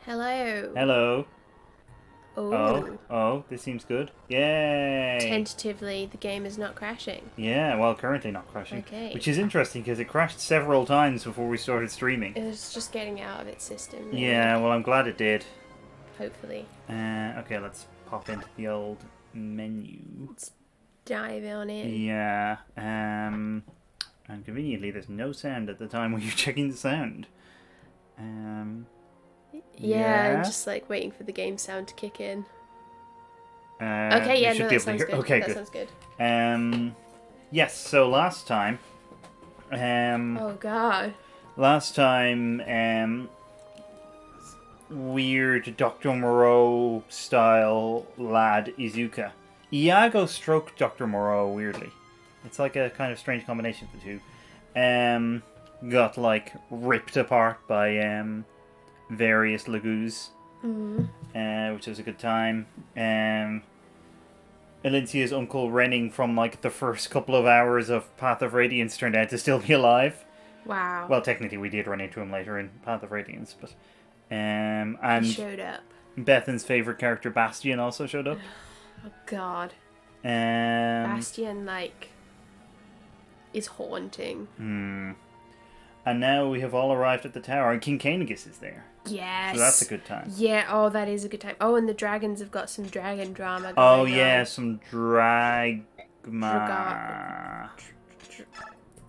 Hello. Hello. Oh. Oh, this seems good. Yay! Tentatively, the game is not crashing. Yeah, well, currently not crashing. Okay. Which is interesting because it crashed several times before we started streaming. It was just getting out of its system. Really. Yeah, well, I'm glad it did. Hopefully. Okay, let's pop into the old menu. Let's dive on in. Yeah, and conveniently, there's no sound at the time when you're checking the sound. Yeah, I'm just like waiting for the game sound to kick in. Okay, Okay, yeah, no, that sounds good. Okay, that good. sounds good. Yes. So last time, Oh god. last time, weird Dr. Moreau style lad Izuka. Iago stroked Dr. Moreau weirdly. It's like a kind of strange combination of the two. Got like ripped apart by various Lagoos, which was a good time. Elincia's uncle Renning from like the first couple of hours of Path of Radiance turned out to still be alive. Wow. Well, technically we did run into him later in Path of Radiance, but and he showed up. Bethan's favorite character Bastion also showed up. Oh god. Bastion like is haunting. And now we have all arrived at the tower, and King Canegus is there. Yes. So that's a good time. Yeah, oh, that is a good time. Oh, and the dragons have got some dragon drama going on. Oh, yeah, some dragma.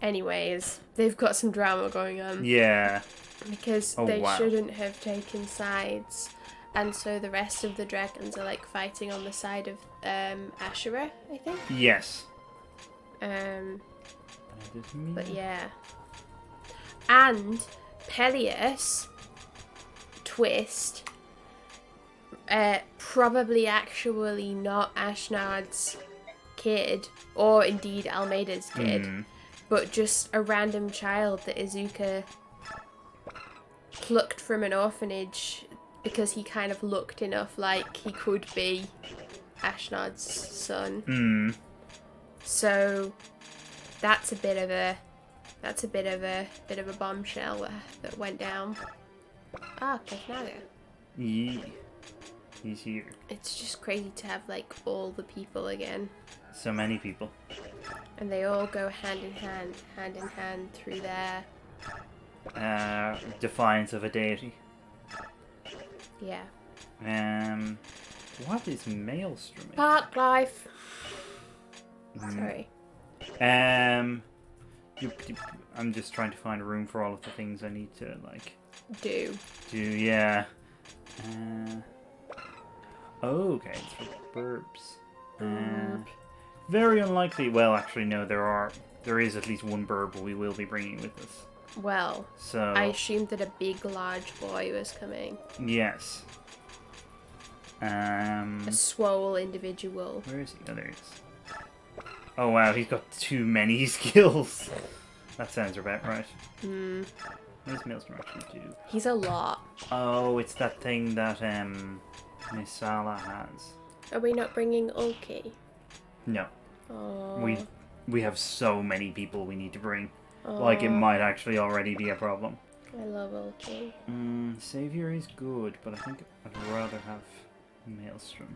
Anyways, they've got some drama going on. Yeah. Because they shouldn't have taken sides. And so the rest of the dragons are, like, fighting on the side of Ashura, I think? Yes. But yeah. And Tellius, twist, probably actually not Ashnard's kid, or indeed Almeida's kid, but just a random child that Izuka plucked from an orphanage because he kind of looked enough like he could be Ashnard's son. So that's a bit of a bombshell that went down. Ah, Kefnaga. Yeah. He's here. It's just crazy to have like all the people again. So many people. And they all go hand in hand through their defiance of a deity. Yeah. What is Maelstrom? Park life. Sorry. I'm just trying to find a room for all of the things I need to like do. Yeah. Okay, it's for burbs. Very unlikely. Well, actually, no. There is at least one burb we will be bringing with us. Well, so I assumed that a big, large boy was coming. Yes. A swole individual. Where is he? Oh, there he is. Oh wow, he's got too many skills. That sounds about right. What does Maelstrom actually do? He's a lot. Oh, it's that thing that Nisala has. Are we not bringing Ulki? No. Oh. We have so many people we need to bring. Like, it might actually already be a problem. I love Ulki. Savior is good, but I think I'd rather have Maelstrom.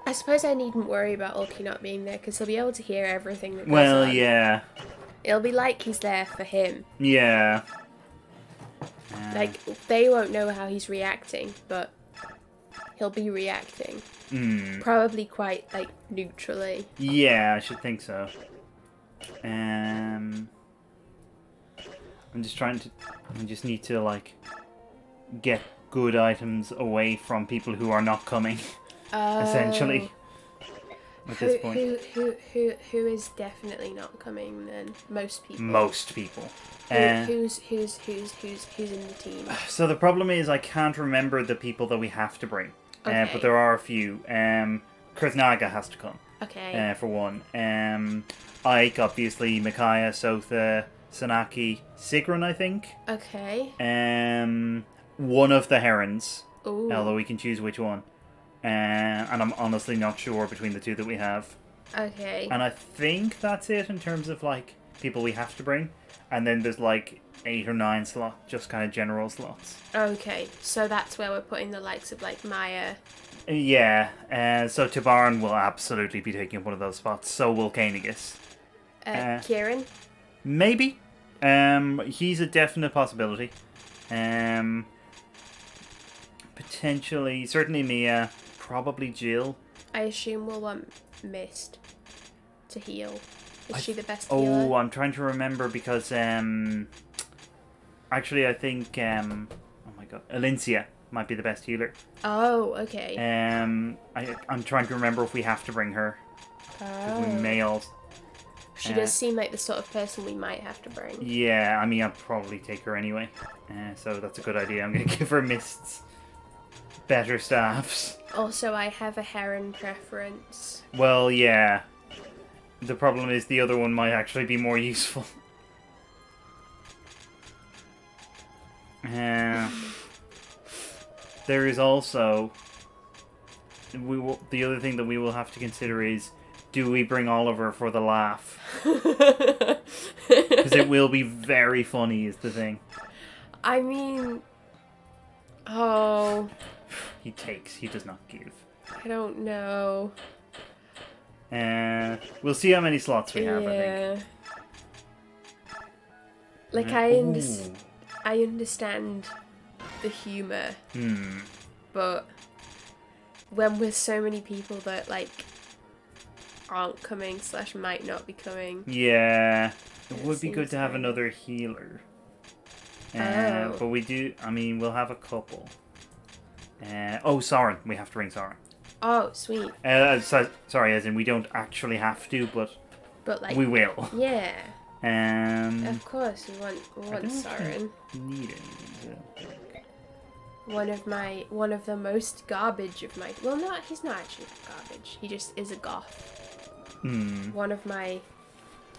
I suppose I needn't worry about Ulki not being there, because he'll be able to hear everything that goes Well, on. yeah. It'll be like he's there for him. Yeah. Like, they won't know how he's reacting, but he'll be reacting. Probably quite, like, neutrally. Yeah, I should think so. I just need to, like, get good items away from people who are not coming. Essentially. At this point. Who is definitely not coming then? Most people. Most people. Who's in the team? So the problem is I can't remember the people that we have to bring. Okay. But there are a few. Krznaga has to come. Okay. For one. Ike, obviously, Micaiah, Sotha, Sanaki, Sigrun, I think. Okay. One of the Herons. Ooh. Although we can choose which one. And I'm honestly not sure between the two that we have. Okay. And I think that's it in terms of, like, people we have to bring. And then there's, like, 8 or 9 slots, just kind of general slots. Okay, so that's where we're putting the likes of like Maya. Yeah, so Tabaran will absolutely be taking up one of those spots. So will Kainigus. Kieran. Maybe. He's a definite possibility. Potentially, certainly Mia, probably Jill. I assume we'll want Mist to heal. Is she the best healer? healer? Oh, I'm trying to remember because actually I think oh my god, Alincia might be the best healer. Oh, okay. I'm trying to remember if we have to bring her. Oh. We may also. She does seem like the sort of person we might have to bring. Yeah, I mean, I'll probably take her anyway. So that's a good idea. I'm going to give her Mists. Better staffs. Also, I have a Heron preference. Well, yeah. The problem is the other one might actually be more useful. There is also... the other thing that we will have to consider is, do we bring Oliver for the laugh? Because it will be very funny is the thing. I mean... Oh... He takes, he does not give. I don't know. We'll see how many slots we have, I think. Like, I understand the humour. But when with so many people that, like, aren't coming / might not be coming. Yeah. It would be good to have another healer. But we do, I mean, we'll have a couple. Soren. We have to bring Soren. Oh, sweet. Sorry, as in we don't actually have to, but like, we will. Yeah. Of course, we want Soren. Need any. One of the most garbage of my... Well, no, he's not actually garbage. He just is a goth. One of my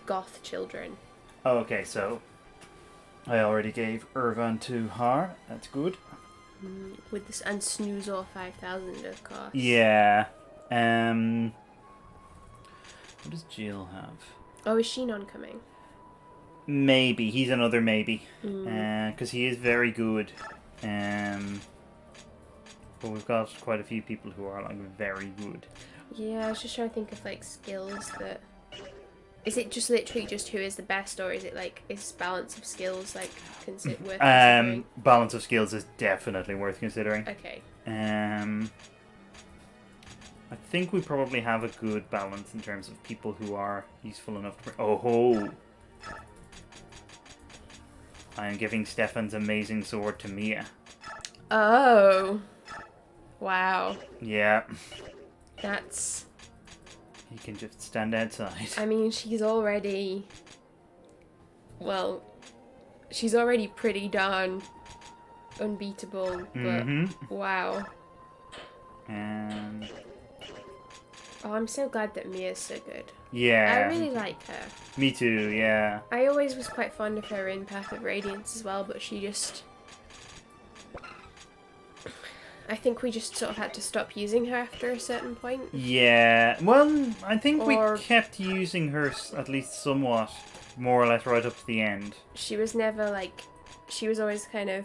goth children. Oh, okay, so I already gave Irvan to Har. That's good. With this and Snoozor 5000, of course. Yeah. What does Jill have? Oh, is she non-coming? Maybe. He's another maybe. Because he is very good. But we've got quite a few people who are like very good. Yeah, I was just trying to think of like skills that... Is it just literally just who is the best, or is it like, is balance of skills like worth considering? Balance of skills is definitely worth considering. Okay. I think we probably have a good balance in terms of people who are useful enough to... Oh ho! I am giving Stefan's amazing sword to Mia. Oh. Wow. Yeah. That's... He can just stand outside. I mean, she's already... Well, she's already pretty darn unbeatable, but wow. Oh, I'm so glad that Mia's so good. Yeah. I really like her. Me too, yeah. I always was quite fond of her in Path of Radiance as well, but she just... I think we just sort of had to stop using her after a certain point. Yeah, well, I think we kept using her at least somewhat, more or less right up to the end. She was never like... She was always kind of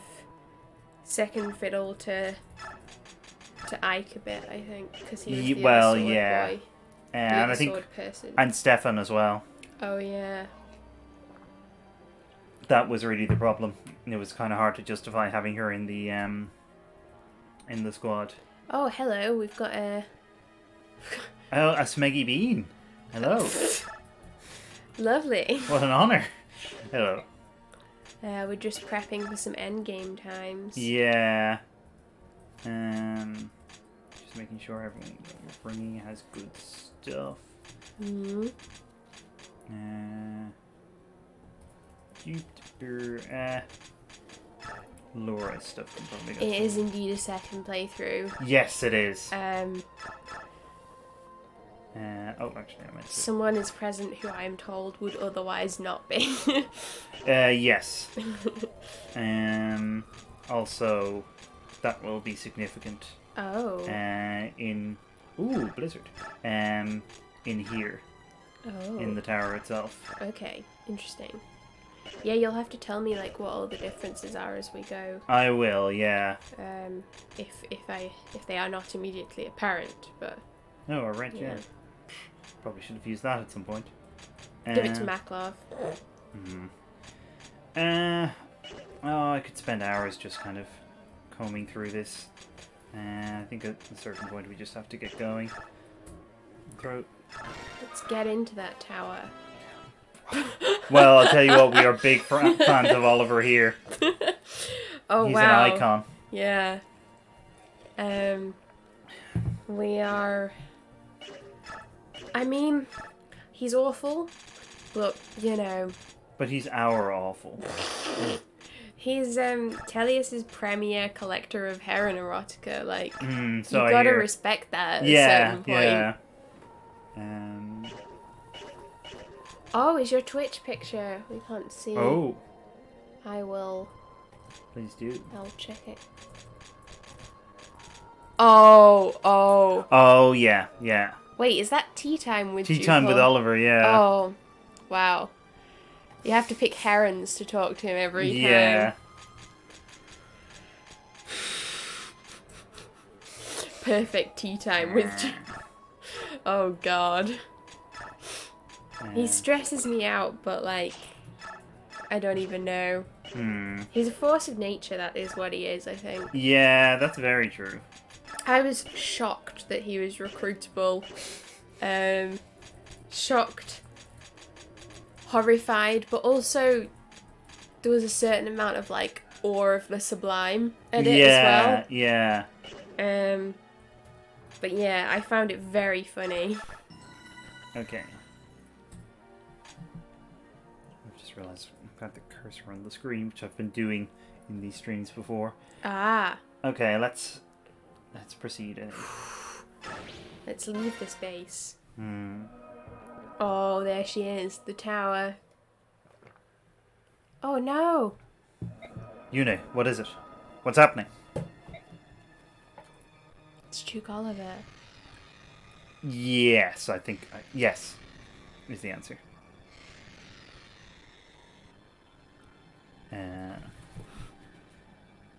second fiddle to Ike a bit, I think, because he was the other sword boy. And I think, sword person. And Stefan as well. Oh yeah. That was really the problem. It was kind of hard to justify having her in the squad. Oh, hello. We've got a... Oh, a Smeggy Bean. Hello. Lovely. What an honour. Hello. We're just prepping for some endgame times. Yeah. Just making sure everyone we're bringing has good stuff. Laura's stuff can probably It is indeed a second playthrough. Yes, it is. Actually, I meant to. Someone is present who I am told would otherwise not be. Yes. Also, that will be significant. Oh. Blizzard. In here. Oh. In the tower itself. Okay, interesting. Yeah, you'll have to tell me like what all the differences are as we go. I will, yeah. If they are not immediately apparent, but Oh, a wrench, yeah. Probably should have used that at some point. Give it to Maklov. Oh, I could spend hours just kind of combing through this. I think at a certain point we just have to get going. Let's get into that tower. Well, I'll tell you what, we are big fans of Oliver here. Oh, He's wow. an icon. Yeah. We are... I mean, he's awful, but, you know... But he's our awful. He's Tellius's premier collector of heron erotica. Like, you so gotta respect that at a certain point. Yeah. Oh, is your Twitch picture? We can't see. Oh. I will. Please do. I'll check it. Oh. Oh, yeah, yeah. Wait, is that tea time with Tea time with Oliver, yeah. Oh, wow. You have to pick herons to talk to him every time. Yeah. Perfect tea time with... Oh, God. He stresses me out, but, like, I don't even know. He's a force of nature, that is what he is, I think. Yeah, that's very true. I was shocked that he was recruitable. Shocked. Horrified, but also there was a certain amount of, like, awe of the sublime at it as well. Yeah. But yeah, I found it very funny. Okay. I've just realised I've got the cursor on the screen, which I've been doing in these streams before. Ah. Okay, let's proceed. Let's leave this base. Oh, there she is, the tower. Oh no! Yune, what is it? What's happening? It's Duke Oliver. Yes, I think... yes, is the answer.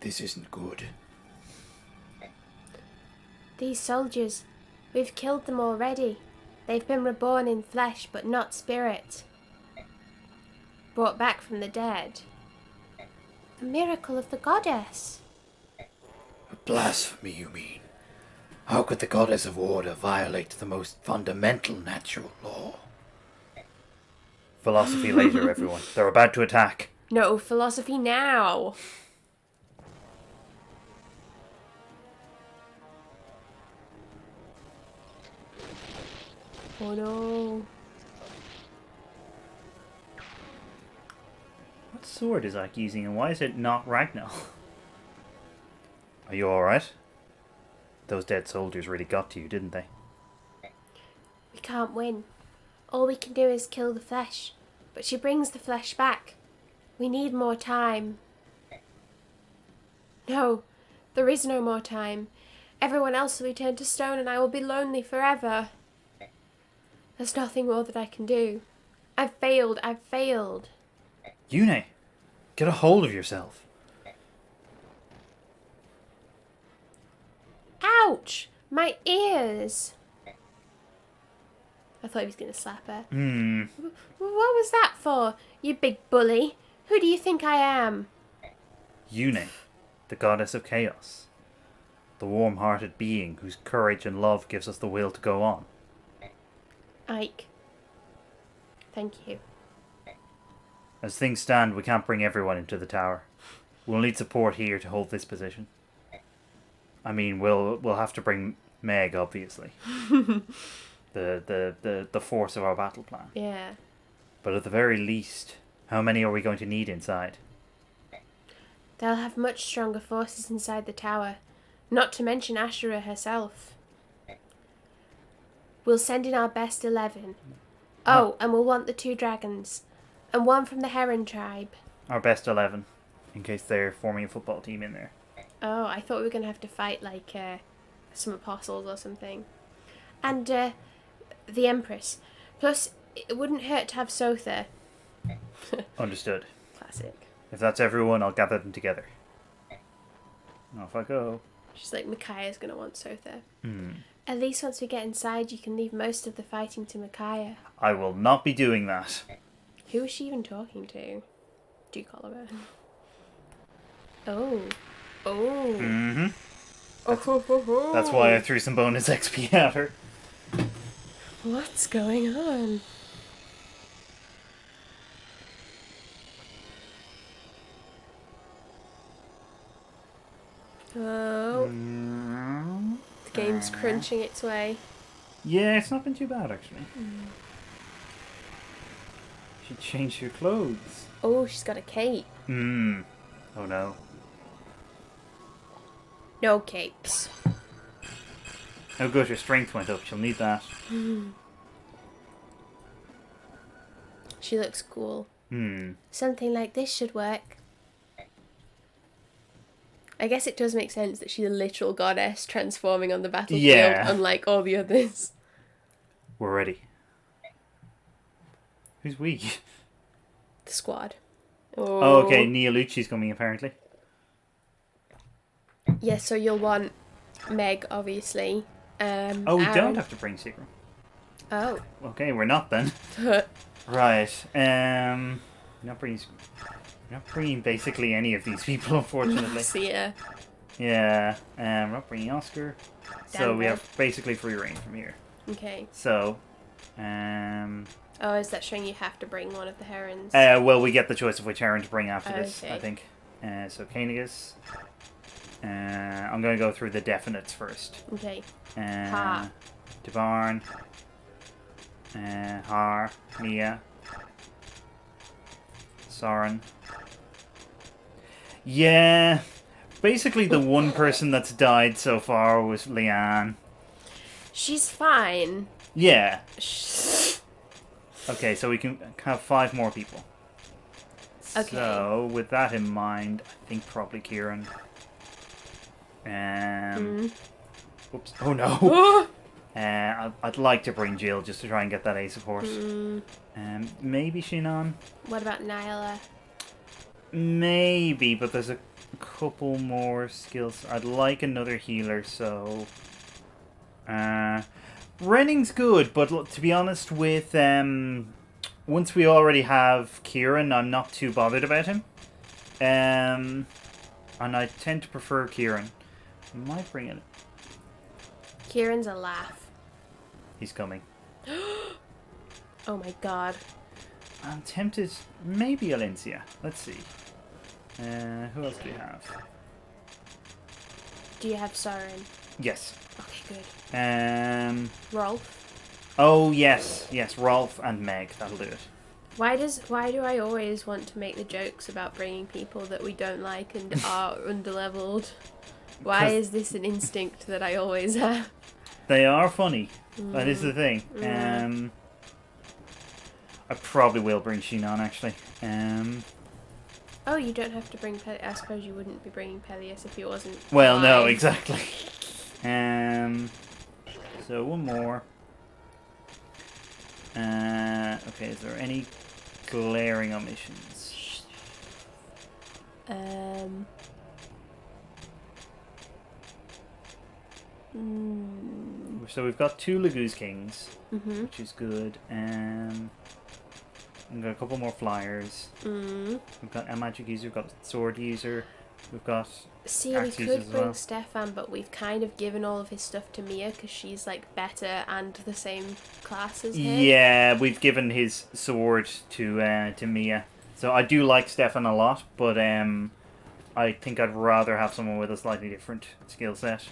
This isn't good. These soldiers, we've killed them already. They've been reborn in flesh, but not spirit. Brought back from the dead. A miracle of the goddess. A blasphemy, you mean? How could the goddess of order violate the most fundamental natural law? Philosophy later, everyone. They're about to attack. No, philosophy now. Oh no. What sword is Ike using and why is it not Ragnar? Are you alright? Those dead soldiers really got to you, didn't they? We can't win. All we can do is kill the flesh. But she brings the flesh back. We need more time. No, there is no more time. Everyone else will be turned to stone and I will be lonely forever. There's nothing more that I can do. I've failed. Yune, get a hold of yourself. Ouch! My ears! I thought he was going to slap her. What was that for, you big bully? Who do you think I am? Yune, the goddess of chaos. The warm-hearted being whose courage and love gives us the will to go on. Ike. Thank you. As things stand, we can't bring everyone into the tower. We'll need support here to hold this position. I mean, we'll have to bring Meg, obviously. the force of our battle plan. Yeah. But at the very least, how many are we going to need inside? They'll have much stronger forces inside the tower. Not to mention Ashura herself. We'll send in our best 11. Oh, and we'll want the 2 dragons. And 1 from the Heron tribe. Our best 11, in case they're forming a football team in there. Oh, I thought we were going to have to fight, like, some apostles or something. And, the Empress. Plus, it wouldn't hurt to have Sotha. Understood. Classic. If that's everyone, I'll gather them together. Off I go. She's like, Micaiah's gonna want Sotha. Hmm. At least once we get inside, you can leave most of the fighting to Micaiah. I will not be doing that. Who is she even talking to? Duke Oliver. Oh. Oh. Mm-hmm. Oh. That's why I threw some bonus XP at her. What's going on? Oh. The game's crunching its way. Yeah, it's not been too bad, actually. She changed her clothes. Oh, she's got a cape. Hmm. Oh, no. No capes. Oh, good, her strength went up. She'll need that. She looks cool. Hmm. Something like this should work. I guess it does make sense that she's a literal goddess transforming on the battlefield, Yeah. unlike all the others. We're ready. Who's we? The squad. Oh, okay. Neolucci's coming, apparently. Yeah, so you'll want Meg, obviously. Oh, we Aaron. don't have to bring Secret. Oh. Okay, we're not then. Right. Not bringing basically any of these people, unfortunately. See ya. Yeah. We're not bringing Oscar. So we Danville. have basically free reign from here. Okay. So, Oh, is that showing you have to bring one of the herons? well, we get the choice of which heron to bring after this, Okay. I think. So Canegus. I'm going to go through the definites first. Okay. Ha. Devarn. Har. Mia. Soren. Yeah. Basically, the one person that's died so far was Leanne. She's fine. Yeah. Okay, so we can have 5 more people. Okay. So, with that in mind, I think probably Kieran. Oops. Oh no. I'd like to bring Jill just to try and get that ace of horse. Maybe Shinon. What about Nyla? Maybe, but there's a couple more skills. I'd like another healer, so... Renning's good, but to be honest with... once we already have Kieran, I'm not too bothered about him. And I tend to prefer Kieran. I might bring it. Kieran's a laugh. He's coming. Oh my god. I'm tempted... Maybe Alencia. Let's see. Who else do we have? Do you have Soren? Yes. Okay, good. Rolf? Oh, yes. Yes, Rolf and Meg. That'll do it. Why do I always want to make the jokes about bringing people that we don't like and are underleveled? Why is this an instinct that I always have? They are funny. That is the thing. I probably will bring Shinon, actually. Oh, you don't have to bring Pellius. I suppose you wouldn't be bringing Pellius if he wasn't. Well, no, alive. exactly. So one more. Okay, is there any glaring omissions? So we've got 2 Laguz Kings, which is good. We've got a couple more flyers. We've got a magic user, we've got a sword user, we've got See, we axe users could as bring well. Stefan, but we've kind of given all of his stuff to Mia because she's like better and the same class as him. Yeah, we've given his sword to Mia. So I do like Stefan a lot, but I think I'd rather have someone with a slightly different skill set.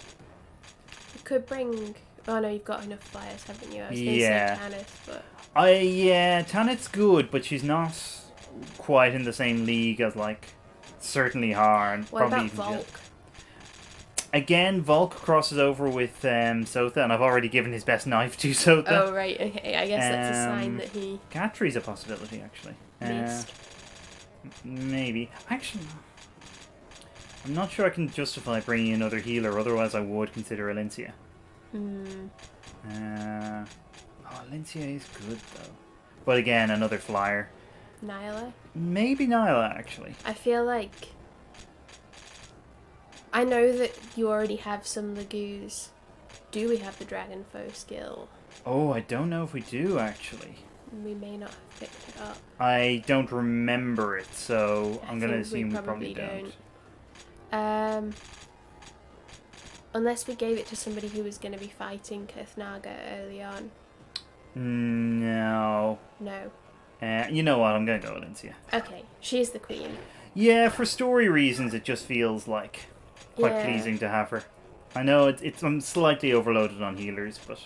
You could bring. Oh no, you've got enough flyers, haven't you? I was going to Yeah. say Tanith, but Tanith's good, but she's not quite in the same league as like certainly Har and what probably about even Volk? Jill. Again, Volk crosses over with Sotha, and I've already given his best knife to Sotha. Oh right, okay. I guess that's a sign that he Gatri's a possibility, actually. missed. Maybe. Actually, I'm not sure I can justify bringing another healer, otherwise I would consider Alencia. Alencia is good, though. But again, another flyer. Nyla? Maybe Nyla, actually. I feel like... I know that you already have some Lagoos. Do we have the Dragon Foe skill? Oh, I don't know if we do, actually. We may not have picked it up. I don't remember it, so I'm going to think assume we probably don't. Unless we gave it to somebody who was going to be fighting Kurthnaga early on. No. No. You know what? I'm going to go with Lincia. Okay, she's the queen. Yeah, for story reasons, it just feels like quite pleasing to have her. I know I'm slightly overloaded on healers, but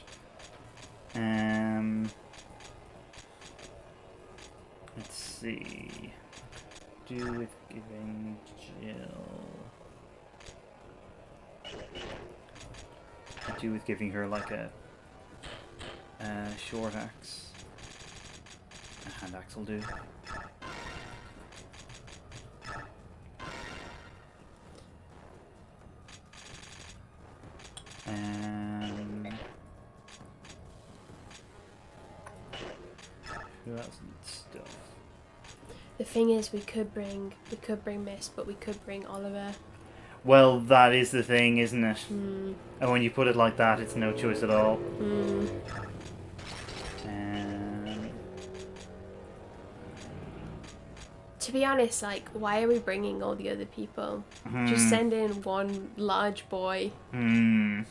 let's see. Do with giving Jill. I do with giving her like a short axe. A hand axe will do. Who else needs stuff? The thing is, we could bring Mist, but we could bring Oliver. Well, that is the thing, isn't it? Mm. And when you put it like that, it's no choice at all. Mm. To be honest, like, why are we bringing all the other people? Just send in one large boy. Yeah,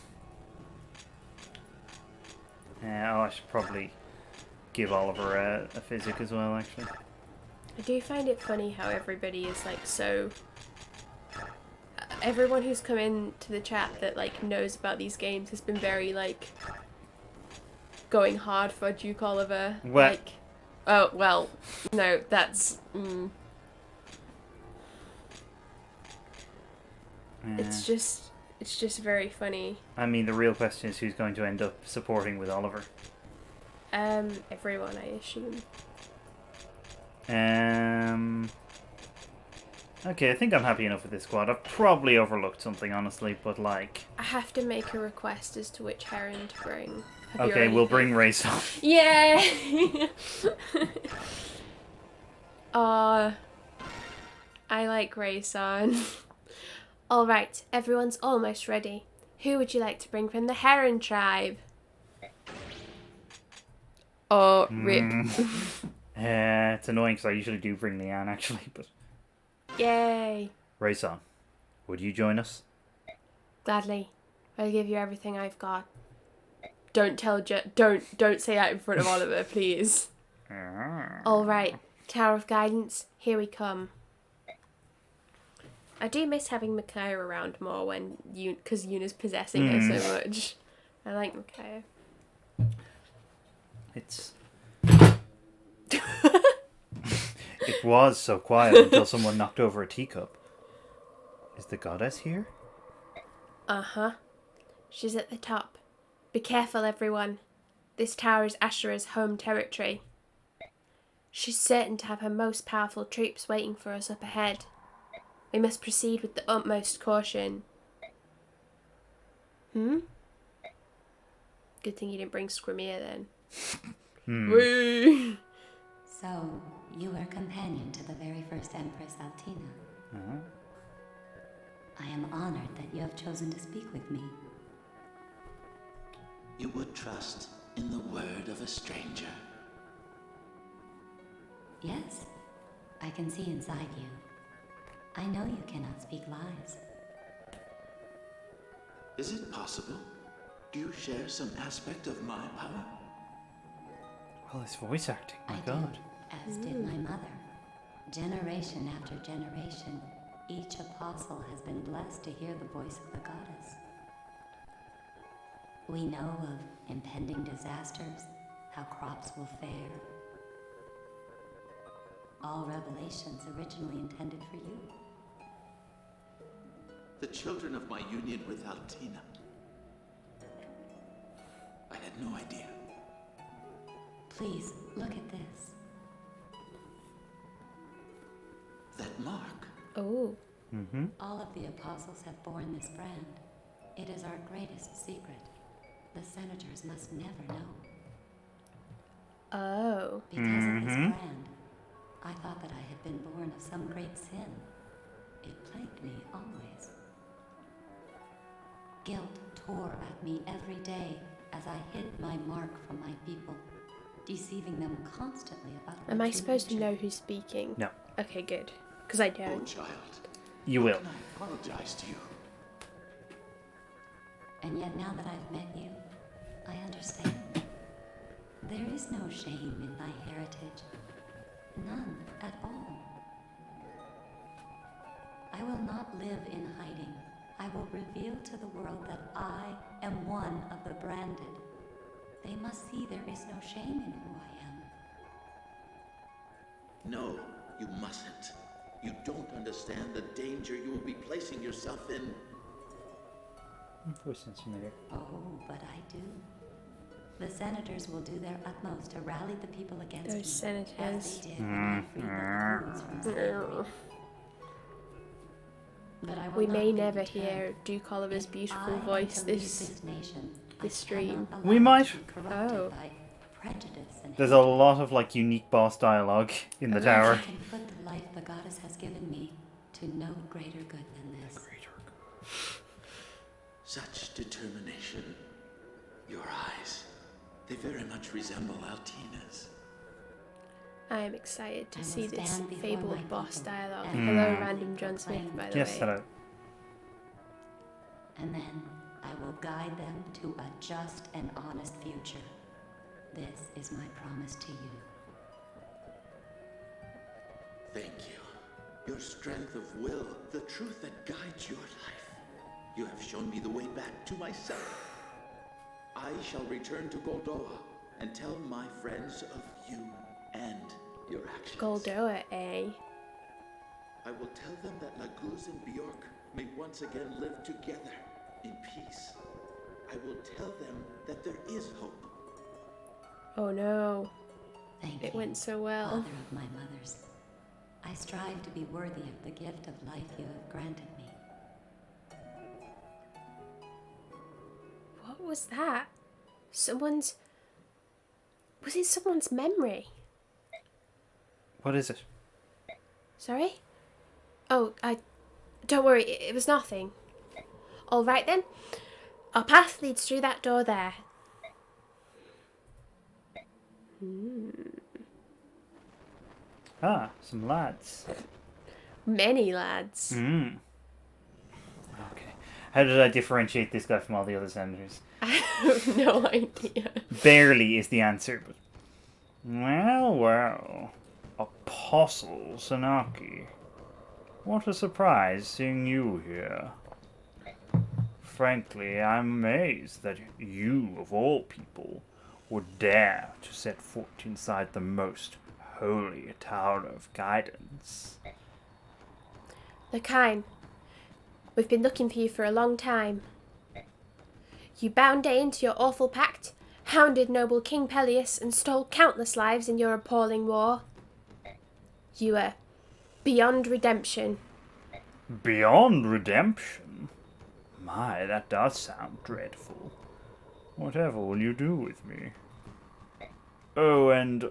I should probably give Oliver a physic as well, actually. I do find it funny how everybody is like so... Everyone who's come into the chat that like knows about these games has been very like going hard for Duke Oliver. Well, like, oh well, no, that's it's just very funny. I mean, the real question is who's going to end up supporting with Oliver. Everyone, I assume. Okay, I think I'm happy enough with this squad. I've probably overlooked something, honestly, but like... I have to make a request as to which Heron to bring. Okay, we'll bring Rayson. Yeah! I like Rayson. Alright, everyone's almost ready. Who would you like to bring from the Heron tribe? Oh, rip. It's annoying because I usually do bring Leanne, actually, but... Yay! Rayson, would you join us? Gladly. I'll give you everything I've got. Don't tell don't say that in front of Oliver, please. Alright, Tower of Guidance, here we come. I do miss having Micaiah around more when because Yuna's possessing her so much. I like Micaiah. It's... It was so quiet until someone knocked over a teacup. Is the goddess here? Uh-huh. She's at the top. Be careful, everyone. This tower is Ashura's home territory. She's certain to have her most powerful troops waiting for us up ahead. We must proceed with the utmost caution. Good thing you didn't bring Skrymir then. Woo! So, you were companion to the very first Empress Altina. I am honored that you have chosen to speak with me. You would trust in the word of a stranger? Yes, I can see inside you. I know you cannot speak lies. Is it possible? Do you share some aspect of my power? Well, it's voice acting, my I god. do, as did my mother. Generation after generation, each apostle has been blessed to hear the voice of the goddess. We know of impending disasters, how crops will fare. All revelations originally intended for you. The children of my union with Altina. I had no idea. Please, look at this. That mark. Oh. All of the apostles have borne this brand. It is our greatest secret. The senators must never know. Oh. Because of this brand, I thought that I had been born of some great sin. It plagued me always. Guilt tore at me every day as I hid my mark from my people, deceiving them constantly about my Am I true supposed to nature. know who's speaking? No. Okay, good. Because I Oh, don't. child. You will. Can I apologize to you? And yet now that I've met you, I understand. There is no shame in my heritage. None at all. I will not live in hiding. I will reveal to the world that I am one of the branded. They must see there is no shame in who I am. No, you mustn't. You don't understand the danger you will be placing yourself in. Voice sounds familiar. Oh, but I do. The senators will do their utmost to rally the people against me. Those senators. As they did when I freed the Lagoons from slavery. But I will We not may be never deterred. hear Duke Oliver's If beautiful I am voice to lead this nation, this I stream. cannot We allow it might. to be corrupted Oh. by prejudice and There's a hatred. lot of like unique boss dialogue in the Oh, tower. I can put the life the goddess has given me to no greater good than this. Such determination. Your eyes. They very much resemble Altina's. I am excited to I will see this stand before fabled my boss people dialogue. and Hello, proudly random John Smith, proclaim by the Yes, way. hello. And then I will guide them to a just and honest future. This is my promise to you. Thank you. Your strength of will, the truth that guides your life. You have shown me the way back to myself. I shall return to Goldoa and tell my friends of you and your actions. Goldoa, eh? I will tell them that Laguz and Bjork may once again live together in peace. I will tell them that there is hope. Oh no. Thank It you, went so well. Father of my mothers. I strive to be worthy of the gift of life you have granted me. What was that? Was it someone's memory? What is it? Sorry? Oh, don't worry, it was nothing. All right then. Our path leads through that door there. Ah, some lads. Many lads. Okay. How did I differentiate this guy from all the other senators? I have no idea. Barely is the answer, but... Well. Apostle Sanaki. What a surprise seeing you here. Frankly, I'm amazed that you, of all people, would dare to set foot inside the most holy tower of guidance. Lekain, we've been looking for you for a long time. You bound Dain to your awful pact, hounded noble King Tellius, and stole countless lives in your appalling war. You are beyond redemption. Beyond redemption? My, that does sound dreadful. Whatever will you do with me? Oh, and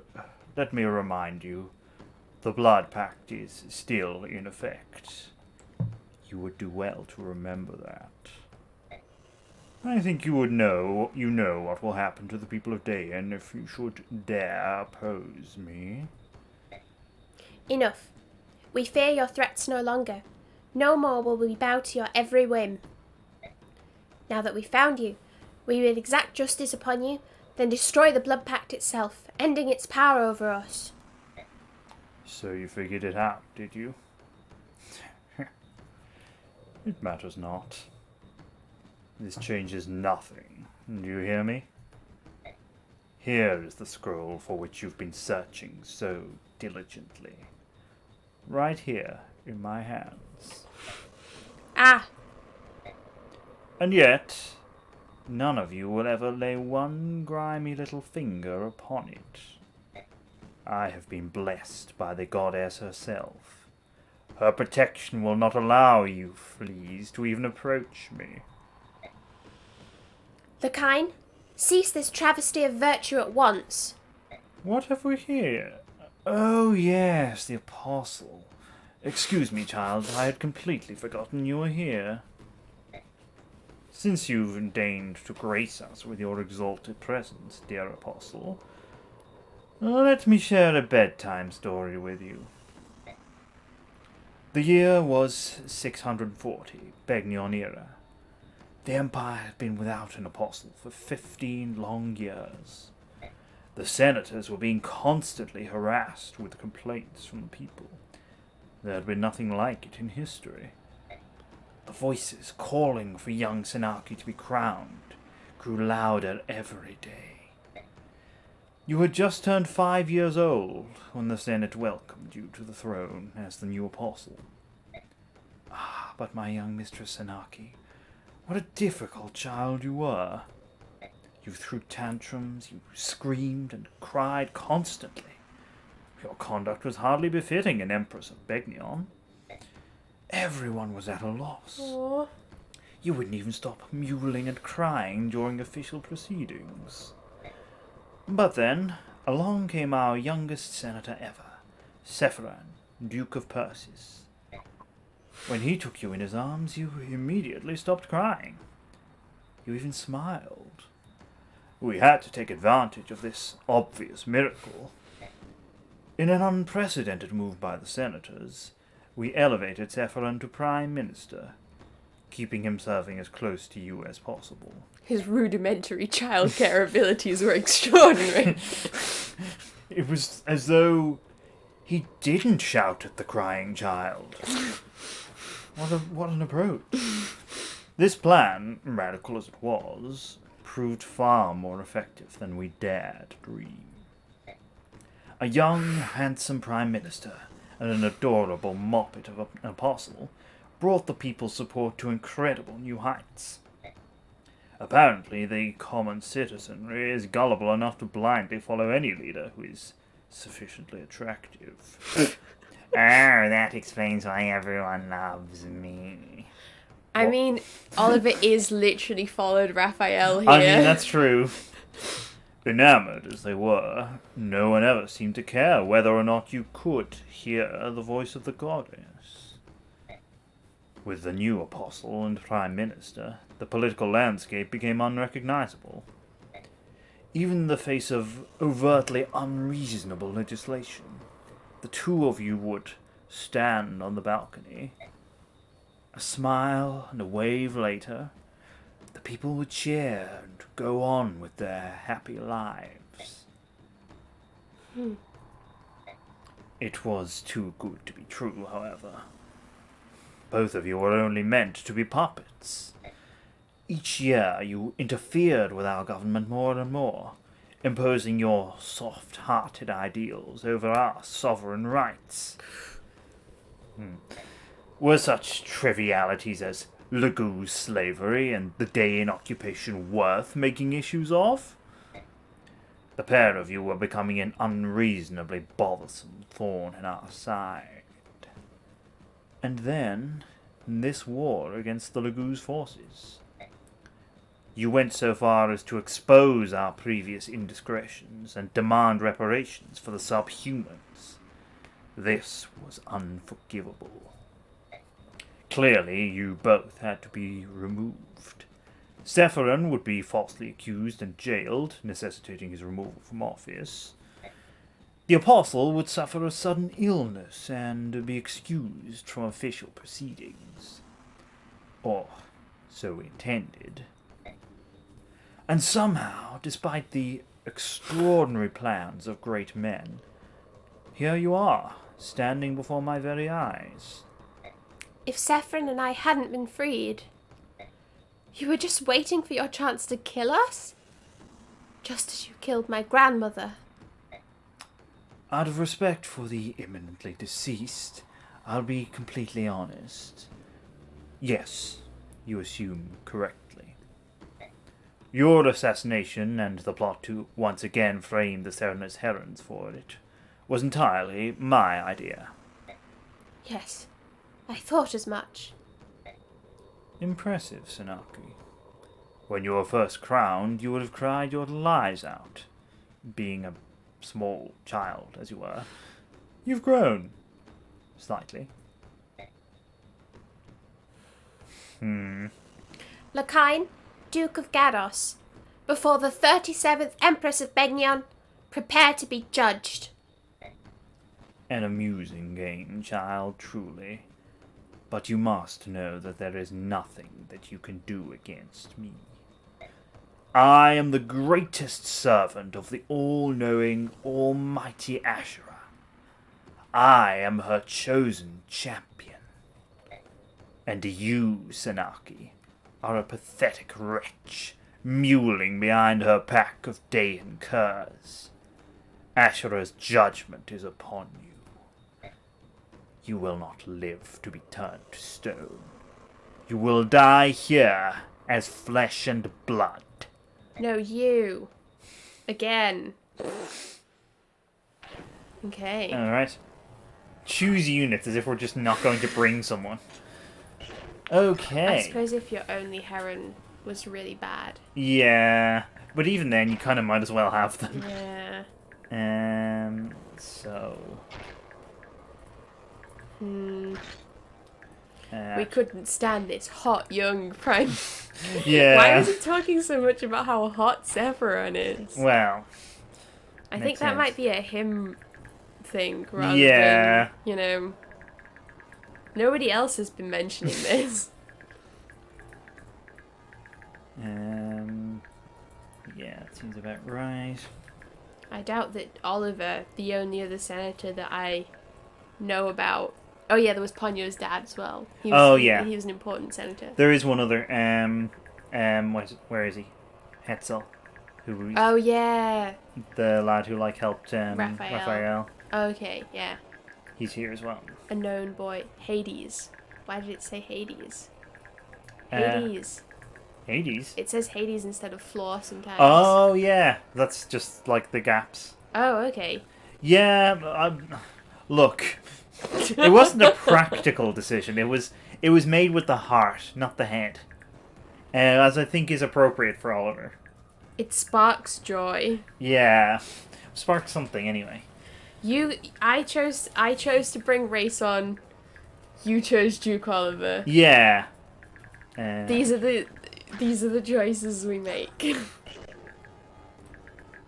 let me remind you, the blood pact is still in effect. You would do well to remember that. I think you know what will happen to the people of Dain if you should dare oppose me. Enough. We fear your threats no longer. No more will we bow to your every whim. Now that we've found you, we will exact justice upon you, then destroy the blood pact itself, ending its power over us. So you figured it out, did you? It matters not. This changes nothing. Do you hear me? Here is the scroll for which you've been searching so diligently. Right here in my hands. Ah, And yet, none of you will ever lay one grimy little finger upon it. I have been blessed by the goddess herself. Her protection will not allow you fleas to even approach me. Lekain, cease this travesty of virtue at once. What have we here? Oh, yes, the Apostle. Excuse me, child, I had completely forgotten you were here. Since you've deigned to grace us with your exalted presence, dear Apostle, let me share a bedtime story with you. The year was 640, Begnion era. The Empire had been without an apostle for 15 long years. The senators were being constantly harassed with complaints from the people. There had been nothing like it in history. The voices calling for young Senaki to be crowned grew louder every day. You had just turned 5 years old when the Senate welcomed you to the throne as the new apostle. Ah, but my young Mistress Senaki, what a difficult child you were. You threw tantrums, you screamed and cried constantly. Your conduct was hardly befitting an Empress of Begnion. Everyone was at a loss. Aww. You wouldn't even stop mewling and crying during official proceedings. But then, along came our youngest senator ever, Sephiran, Duke of Persis. When he took you in his arms, you immediately stopped crying. You even smiled. We had to take advantage of this obvious miracle. In an unprecedented move by the senators, we elevated Sephiran to Prime Minister, keeping him serving as close to you as possible. His rudimentary childcare abilities were extraordinary. It was as though he didn't shout at the crying child. What an approach. This plan, radical as it was, proved far more effective than we dared dream. A young, handsome Prime Minister and an adorable moppet of an apostle brought the people's support to incredible new heights. Apparently, the common citizenry is gullible enough to blindly follow any leader who is sufficiently attractive. That explains why everyone loves me. I mean, Oliver is literally followed Raphael here. I mean, that's true. Enamored as they were, no one ever seemed to care whether or not you could hear the voice of the goddess. With the new apostle and prime minister, the political landscape became unrecognizable. Even in the face of overtly unreasonable legislation, the two of you would stand on the balcony. A smile and a wave later, the people would cheer and go on with their happy lives. It was too good to be true, however. Both of you were only meant to be puppets. Each year you interfered with our government more and more, imposing your soft-hearted ideals over our sovereign rights. Were such trivialities as Lagoo's slavery and the Daean occupation worth making issues of? The pair of you were becoming an unreasonably bothersome thorn in our side. And then, this war against the Lagoo's forces. You went so far as to expose our previous indiscretions and demand reparations for the subhumans. This was unforgivable. Clearly, you both had to be removed. Sephiran would be falsely accused and jailed, necessitating his removal from office. The apostle would suffer a sudden illness and be excused from official proceedings. Or so we intended. And somehow, despite the extraordinary plans of great men, here you are, standing before my very eyes. If Sephiran and I hadn't been freed, you were just waiting for your chance to kill us? Just as you killed my grandmother. Out of respect for the imminently deceased, I'll be completely honest. Yes, you assume correctly. Your assassination and the plot to once again frame the Serenus Herons for it was entirely my idea. Yes, I thought as much. Impressive, Senaki. When you were first crowned, you would have cried your lies out, being a small child, as you were. You've grown. Slightly. Lekain, Duke of Gados, before the 37th Empress of Benyon, prepare to be judged. An amusing game, child, truly. But you must know that there is nothing that you can do against me. I am the greatest servant of the all-knowing, almighty Asherah. I am her chosen champion. And you, Senaki, are a pathetic wretch, mewling behind her pack of Dayan curs. Asherah's judgment is upon you. You will not live to be turned to stone. You will die here as flesh and blood. No, you. Again. Okay. Alright. Choose units as if we're just not going to bring someone. Okay. I suppose if your only heron was really bad. Yeah. But even then, you kind of might as well have them. Yeah. So... We couldn't stand this hot young prime. Yeah. Why is he talking so much about how hot Sephiron is? Well... I think makes that sense. might be a him thing rather Yeah. than, nobody else has been mentioning this. Yeah, that seems about right. I doubt that Oliver, the only other senator that I know about... Oh yeah, there was Ponyo's dad as well. He was, he was an important senator. There is one other, where is he? Hetzel. Oh yeah. The lad who, helped, Raphael. Raphael. Okay, yeah. He's here as well. A known boy. Hades. Why did it say Hades? Uh, Hades. Hades? It says Hades instead of floor sometimes. Oh, yeah. That's just, the gaps. Oh, okay. Yeah, look. It wasn't a practical decision. It was made with the heart, not the head. As I think is appropriate for Oliver. It sparks joy. Yeah. Sparked something, anyway. I chose to bring race on. You chose Duke Oliver. Yeah. These are the choices we make.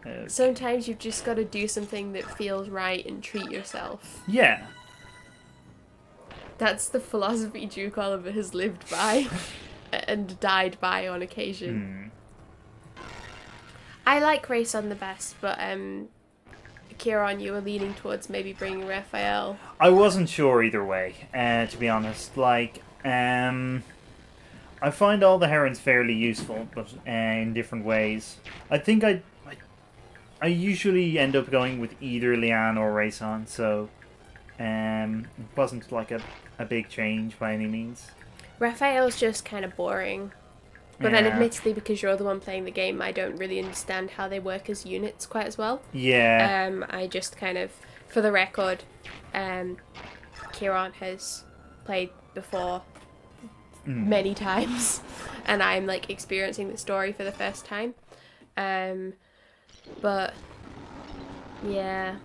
Okay. Sometimes you've just got to do something that feels right and treat yourself. Yeah. That's the philosophy Duke Oliver has lived by and died by on occasion. I like Rayson the best, but Kieran, you were leaning towards maybe bringing Raphael. I wasn't sure either way, to be honest. I find all the herons fairly useful, but in different ways. I think I usually end up going with either Leanne or Rayson, so it wasn't a big change by any means. Raphael's just kind of boring. But then admittedly, because you're the one playing the game, I don't really understand how they work as units quite as well. Yeah. I just kind of, for the record, Kieran has played before many times, and I'm experiencing the story for the first time. But yeah,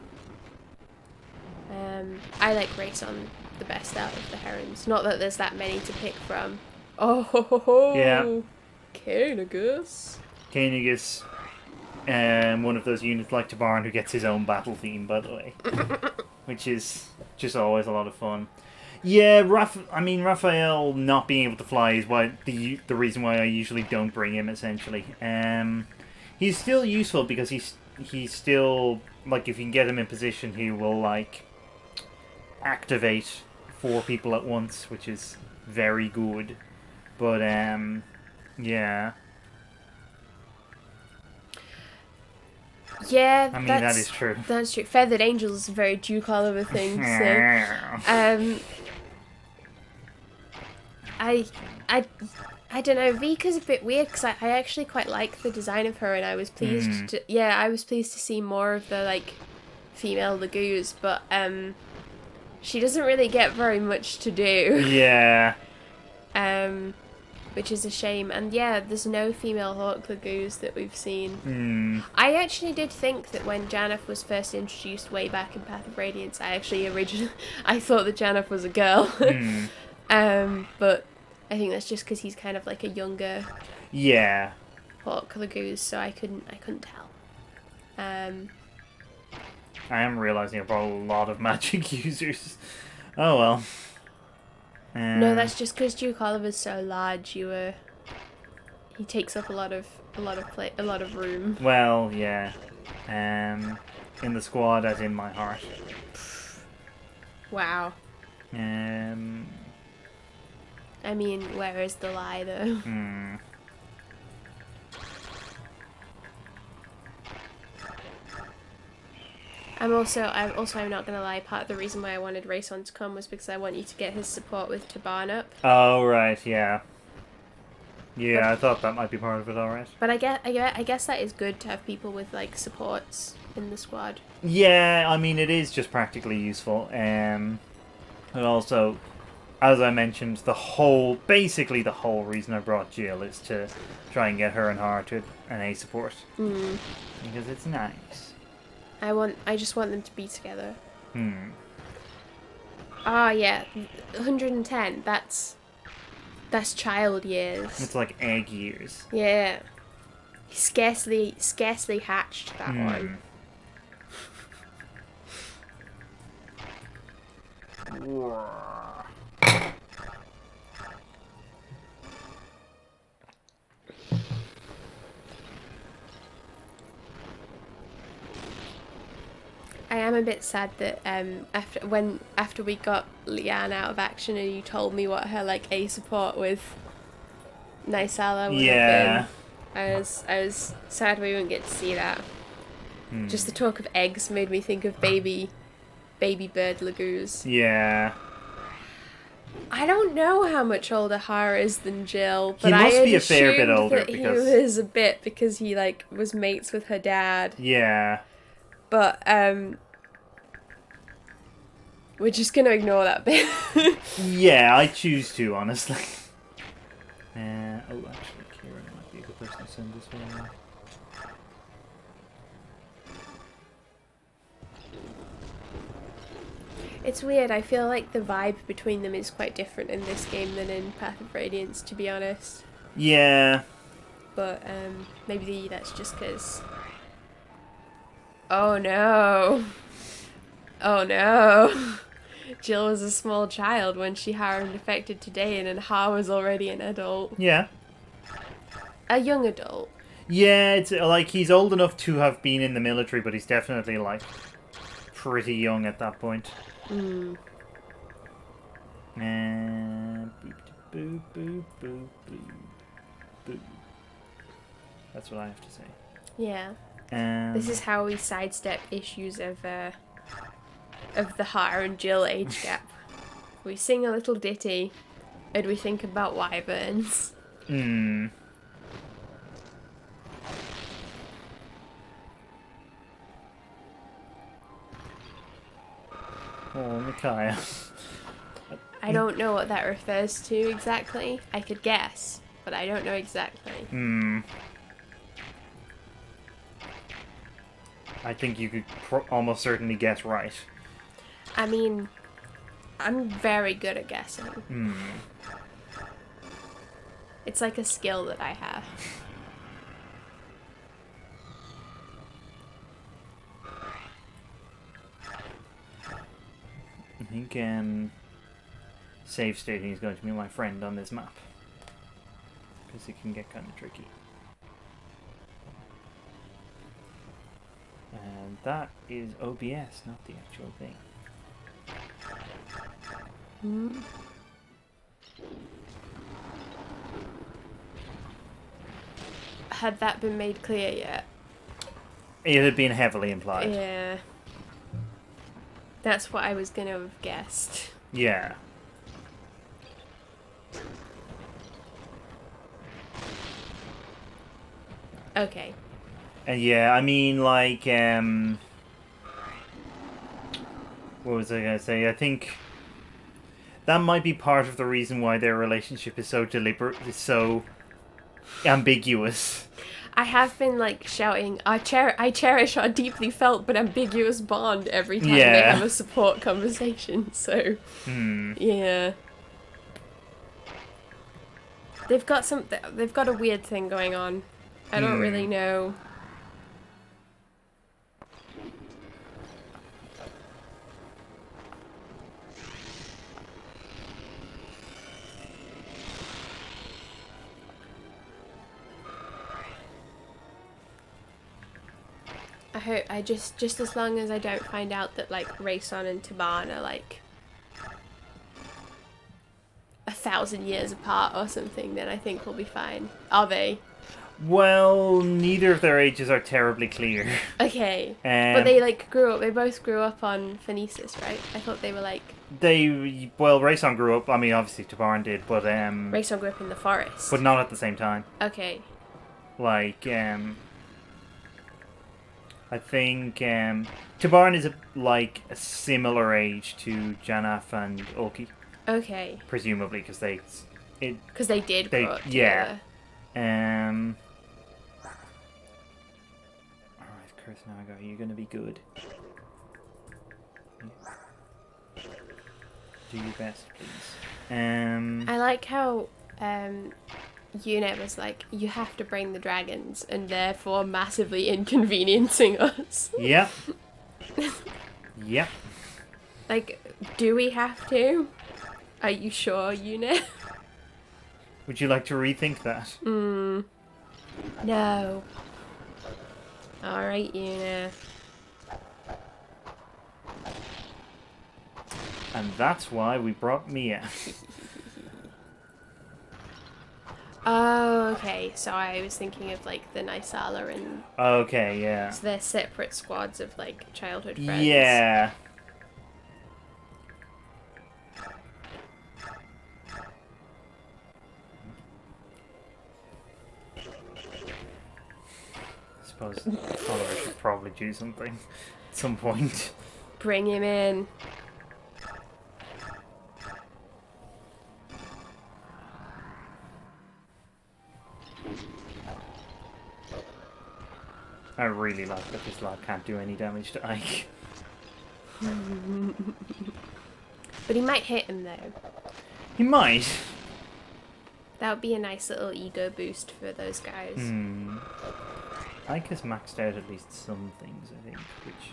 I like Rayson the best out of the herons. Not that there's that many to pick from. Oh, yeah. Kainagus. Kainagus, one of those units like Tabarn who gets his own battle theme, by the way, which is just always a lot of fun. Yeah, Raphael not being able to fly is the reason why I usually don't bring him, essentially. He's still useful because he's still, if you can get him in position, he will, activate 4 people at once, which is very good. But, yeah. Yeah, that is true. That's true. Feathered Angels is a very Duke Oliver thing, so... I don't know, Vika's a bit weird because I actually quite like the design of her, and I was pleased to see more of the female Lagoos, but she doesn't really get very much to do. Yeah. which is a shame. And yeah, there's no female Hawk Lagoos that we've seen. I actually did think that when Janeth was first introduced way back in Path of Radiance, I thought that Janeth was a girl. But I think that's just because he's kind of like a younger Hawk Lagoos, so I couldn't tell. I am realizing I've brought a lot of magic users. Oh well. No, that's just because Duke Oliver's so large. He takes up a lot of room. Well, yeah. In the squad, as in my heart. Wow. I mean, where is the lie, though? I'm not gonna lie, part of the reason why I wanted Rayson to come was because I want you to get his support with Taban up. Oh, right, yeah. Yeah, I thought that might be part of it, alright. But I guess that is good to have people with, like, supports in the squad. Yeah, I mean, it is just practically useful. And also, as I mentioned, basically the whole reason I brought Jill is to try and get her and Har to an A support. Because it's nice. I just want them to be together. Ah, yeah. 110, that's child years. It's like egg years. Yeah. Scarcely hatched, that one. I am a bit sad that after we got Leanne out of action and you told me what her like A support with Nysala would have been, I was sad we wouldn't get to see that. Just the talk of eggs made me think of baby bird lagoos. Yeah. I don't know how much older Har is than Jill, but he must I be a fair bit assumed older that because he was a bit because he like was mates with her dad. Yeah. But we're just gonna ignore that bit. Yeah, I choose to, honestly. Actually, Kieran might be a good person to send this one. It's weird, I feel like the vibe between them is quite different in this game than in Path of Radiance, to be honest. Yeah. But maybe that's just because... Oh no! Oh no! Jill was a small child when she harmed affected today, and Har was already an adult. Yeah. A young adult. Yeah, it's like he's old enough to have been in the military, but he's definitely like pretty young at that point. Mm. Boop, boop, boop, boop, boop. That's what I have to say. Yeah. This is how we sidestep issues of the Har and Jill age gap. We sing a little ditty, and we think about wyverns. Hmm. Oh, Micaiah. I don't know what that refers to exactly. I could guess, but I don't know exactly. Hmm. I think you could almost certainly guess right. I mean, I'm very good at guessing. Hmm. It's like a skill that I have. I think save stating is going to be my friend on this map. Because it can get kind of tricky. And that is OBS, not the actual thing. Hmm. Had that been made clear yet? It had been heavily implied. Yeah. That's what I was going to have guessed. Yeah. Okay. And yeah, I mean, like, what was I going to say? I think that might be part of the reason why their relationship is so deliberate, is so ambiguous. I have been like shouting, I cherish our deeply felt but ambiguous bond every time they have a support conversation. So, yeah, they've got a weird thing going on. I don't really know. I hope just as long as I don't find out that like Rayson and Taban are like 1,000 years apart or something, then I think we'll be fine. Are they? Well, neither of their ages are terribly clear. Okay. But they like they both grew up on Phoenicis, right? I thought they were like... Rayson grew up, I mean obviously Taban did, but Rayson grew up in the forest. but not at the same time. Okay. Like, I think Tabarn is a similar age to Janaf and Ulki. Okay. Presumably, because they did grow up together. Alright, Chris Naga, you're gonna be good. Do your best, please. I like how Yuna was like, you have to bring the dragons, and therefore massively inconveniencing us. Yep. Yep. Like, do we have to? Are you sure, Yuna? Would you like to rethink that? No. Alright, Yuna. And that's why we brought Mia. Oh, okay. So I was thinking of like the Nysala and... Okay, yeah. So they're separate squads of like childhood friends. Yeah. I suppose Oliver should probably do something at some point. Bring him in. I really like that this lad can't do any damage to Ike. But he might hit him though. He might. That would be a nice little ego boost for those guys. Ike has maxed out at least some things, I think, which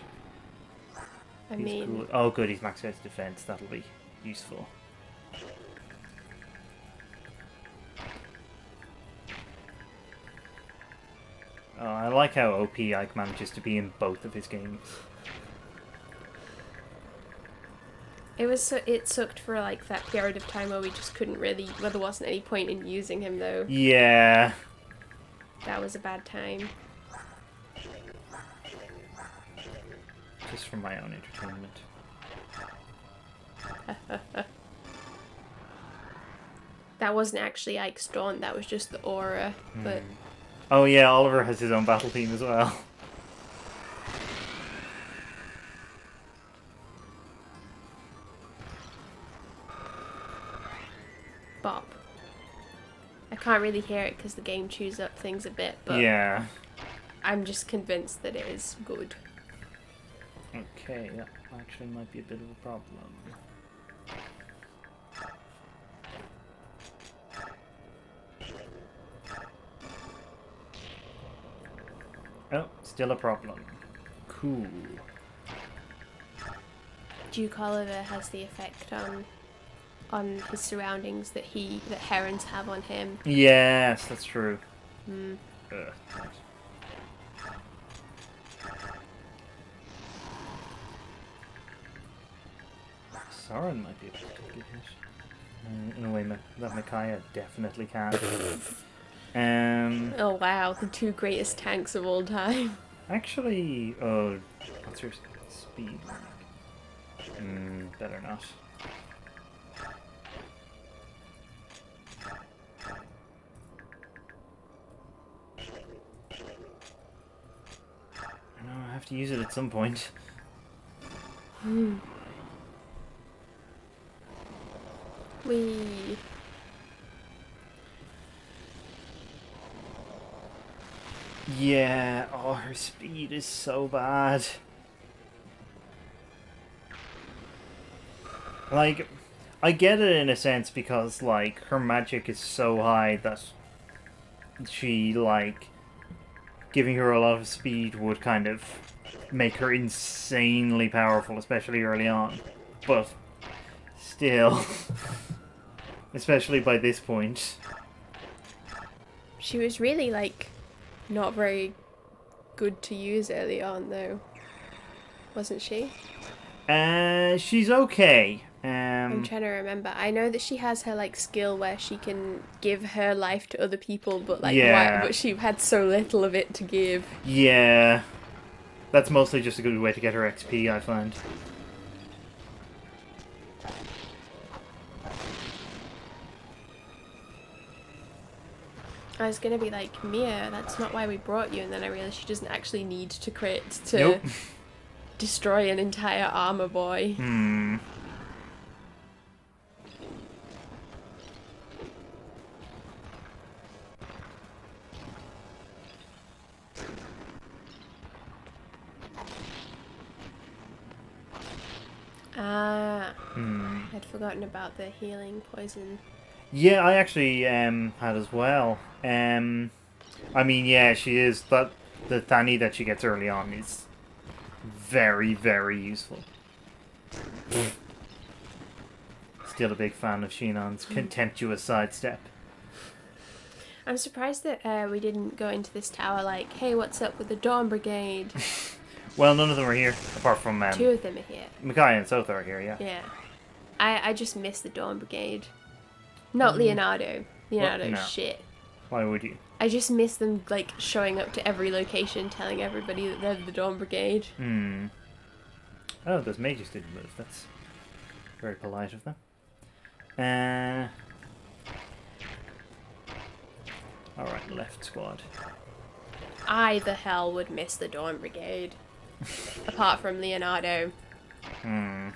I is mean... cool. Oh good, he's maxed out his defense, that'll be useful. Oh, I like how OP Ike manages to be in both of his games. It sucked for like that period of time where we just couldn't really, where there wasn't any point in using him though. Yeah. That was a bad time. Just for my own entertainment. That wasn't actually Ike's Dawn, that was just the aura, but... Oh yeah, Oliver has his own battle team as well. Bop. I can't really hear it because the game chews up things a bit, but Yeah. I'm just convinced that it is good. Okay, that actually might be a bit of a problem. Oh, still a problem. Cool. Duke Oliver has the effect on his surroundings that herons have on him. Yes, that's true. Right. Sauron might be able to take a hit. In a way that Micaiah definitely can. Oh wow, the two greatest tanks of all time. Actually, what's her speed like? Better not. I know, I have to use it at some point. We. Yeah, oh, her speed is so bad. Like, I get it in a sense because, like, her magic is so high that she, like, giving her a lot of speed would kind of make her insanely powerful, especially early on. But still, especially by this point. She was really, like, not very good to use early on, though. Wasn't she? She's okay. I'm trying to remember. I know that she has her, like, skill where she can give her life to other people, but, like, Yeah. but she had so little of it to give. Yeah. That's mostly just a good way to get her XP, I find. I was gonna be like, Mia, that's not why we brought you, and then I realized she doesn't actually need to crit to Nope. destroy an entire armor boy. Hmm. Ah. I'd forgotten about the healing poison. Yeah, I actually had as well. I mean, yeah, she is. But the Thani that she gets early on is very, very useful. Still a big fan of Shinon's contemptuous sidestep. I'm surprised that we didn't go into this tower like, hey, what's up with the Dawn Brigade? Well, none of them are here, apart from Two of them are here. Makai and Sotha are here, yeah. Yeah. I just miss the Dawn Brigade. Not Leonardo. Leonardo's No. shit. Why would you? I just miss them, like, showing up to every location telling everybody that they're the Dawn Brigade. Hmm. Oh, those mages didn't move. That's very polite of them. Alright, left squad. I the hell would miss the Dawn Brigade. Apart from Leonardo. Hmm.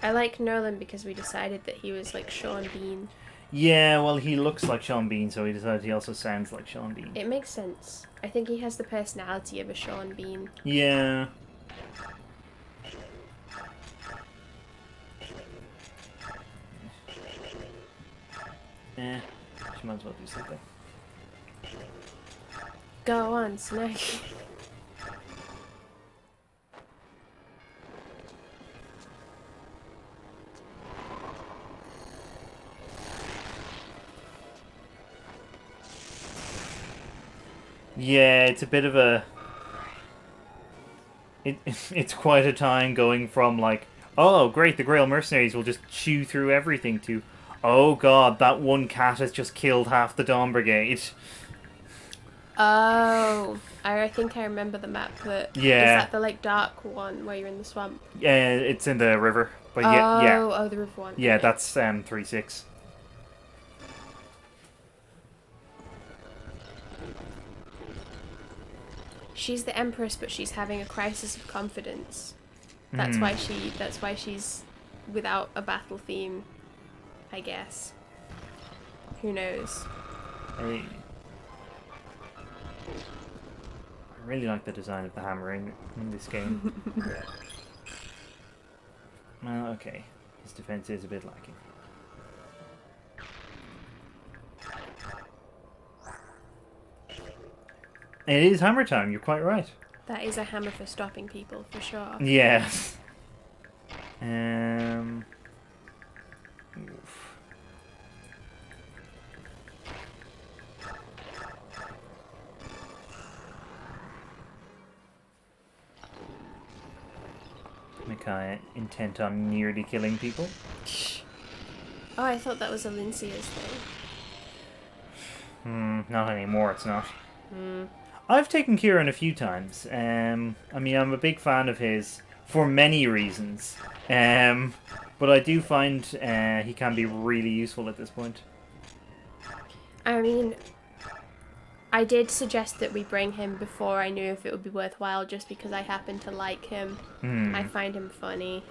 I like Nolan because we decided that he was like Sean Bean. Yeah, well, he looks like Sean Bean, so he decided he also sounds like Sean Bean. It makes sense. I think he has the personality of a Sean Bean. Yeah. She might as well do something. Go on, Snake. Yeah, it's a bit of a... It's quite a time going from, like, oh, great, the Grail Mercenaries will just chew through everything, to, oh god, that one cat has just killed half the Dawn Brigade. Oh, I think I remember the map. That Yeah. Is that the like dark one where you're in the swamp? Yeah, it's in the river. But Oh, yeah. oh, the river one. Yeah, Okay. that's 3-6. She's the Empress, but she's having a crisis of confidence. That's why she's without a battle theme, I guess. Who knows? I really like the design of the hammer in this game. Well, okay. His defense is a bit lacking. It is hammer time, you're quite right. That is a hammer for stopping people, for sure. Yes. Oof. Micaiah intent on nearly killing people. Oh, I thought that was a Lincia's thing. Not anymore, it's not. I've taken Kieran a few times. I mean, I'm a big fan of his for many reasons. But I do find he can be really useful at this point. I mean, I did suggest that we bring him before I knew if it would be worthwhile, just because I happen to like him. I find him funny.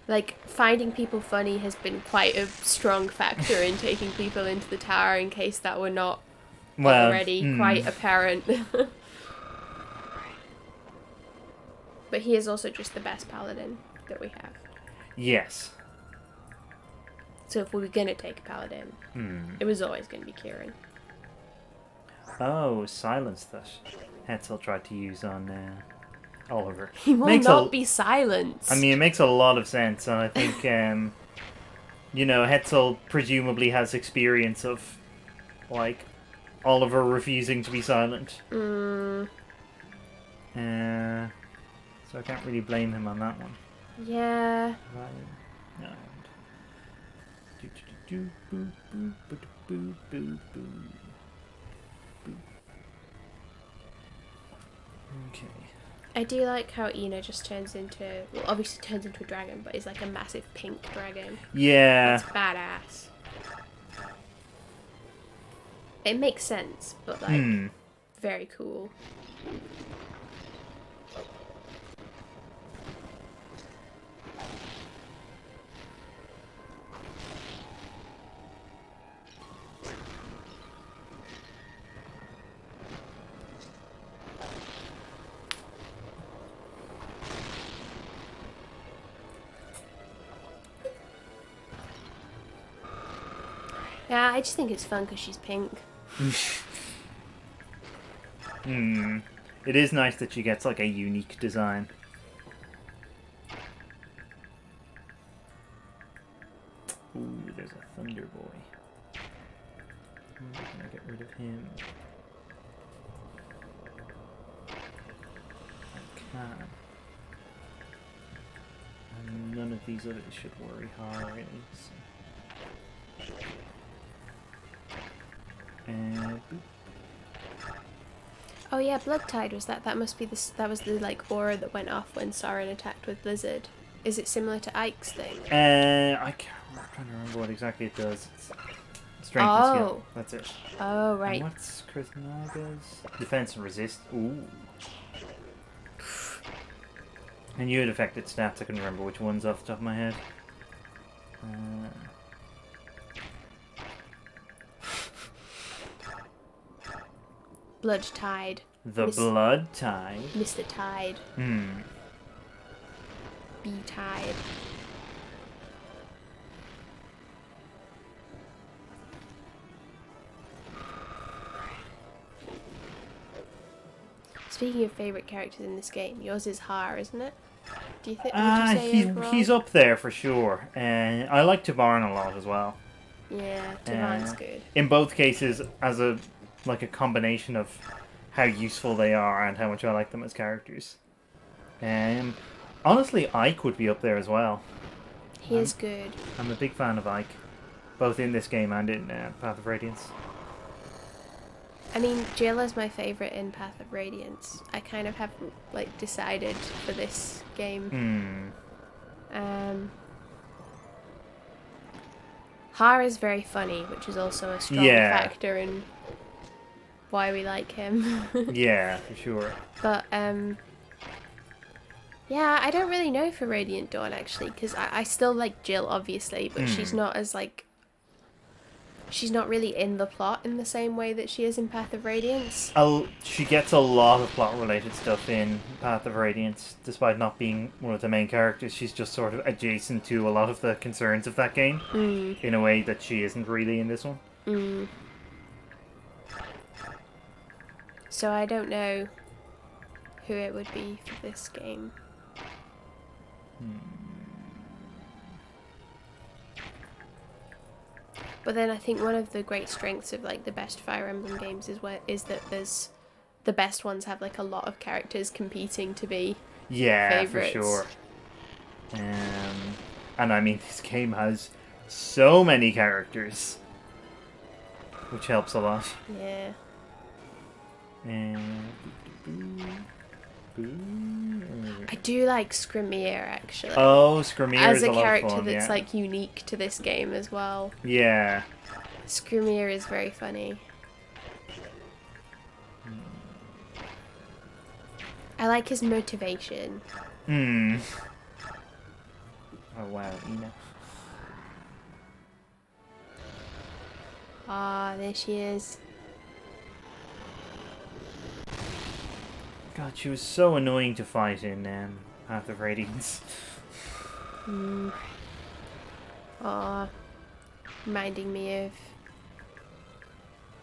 like, finding people funny has been quite a strong factor in taking people into the tower, in case that were not already quite apparent. But he is also just the best paladin that we have. Yes. So if we were going to take a paladin, it was always going to be Kieran. Oh, silence that Hetzel tried to use on Oliver. He will not be silenced. I mean, it makes a lot of sense, and I think, you know, Hetzel presumably has experience of, like, Oliver refusing to be silent. So I can't really blame him on that one. Yeah. No. Okay. I do like how Ina just turns into, well, obviously turns into a dragon, but is like a massive pink dragon. Yeah. That's badass. It makes sense, but like, very cool. Yeah, I just think it's fun because she's pink. It is nice that she gets like a unique design. Ooh, there's a Thunder Boy. I'm gonna get rid of him. I can. And none of these others should worry her really. So. And boop. Oh yeah, Blood Tide was that. That must be the that was the like aura that went off when Sauron attacked with Blizzard. Is it similar to Ike's thing? I'm trying to remember what exactly it does. It's strength and skill. That's it. Oh right. And what's Chris Naga's? Defense and resist. Ooh. And you had affected stats. I couldn't remember which ones off the top of my head. Blood Tide. Blood Tide. Mr. Tide. B Tide. Speaking of favourite characters in this game, yours is Har, isn't it? Do you think? Would you say he's up there for sure. And I like Tabarn a lot as well. Yeah, Tabarn's good. In both cases, as a combination of how useful they are and how much I like them as characters. Honestly, Ike would be up there as well. He is good. I'm a big fan of Ike, both in this game and in Path of Radiance. I mean, Jaila's my favourite in Path of Radiance. I kind of have like decided for this game. Har is very funny, which is also a strong factor in why we like him. Yeah, for sure. But yeah, I don't really know for Radiant Dawn actually, because I still like Jill obviously, but she's not as like, she's not really in the plot in the same way that she is in Path of Radiance. She gets a lot of plot related stuff in Path of Radiance, despite not being one of the main characters. She's just sort of adjacent to a lot of the concerns of that game in a way that she isn't really in this one. So I don't know who it would be for this game. But then I think one of the great strengths of like the best Fire Emblem games is that there's the best ones have like a lot of characters competing to be favorites. For sure. And I mean, this game has so many characters, which helps a lot. Yeah. I do like Skrymir actually. Oh, Skrymir as is a lot character of fun, that's like unique to this game as well. Yeah. Skrymir is very funny. I like his motivation. Oh wow, Ina. Ah, there she is. God, she was so annoying to fight in Path of Radiance. Ah, reminding me of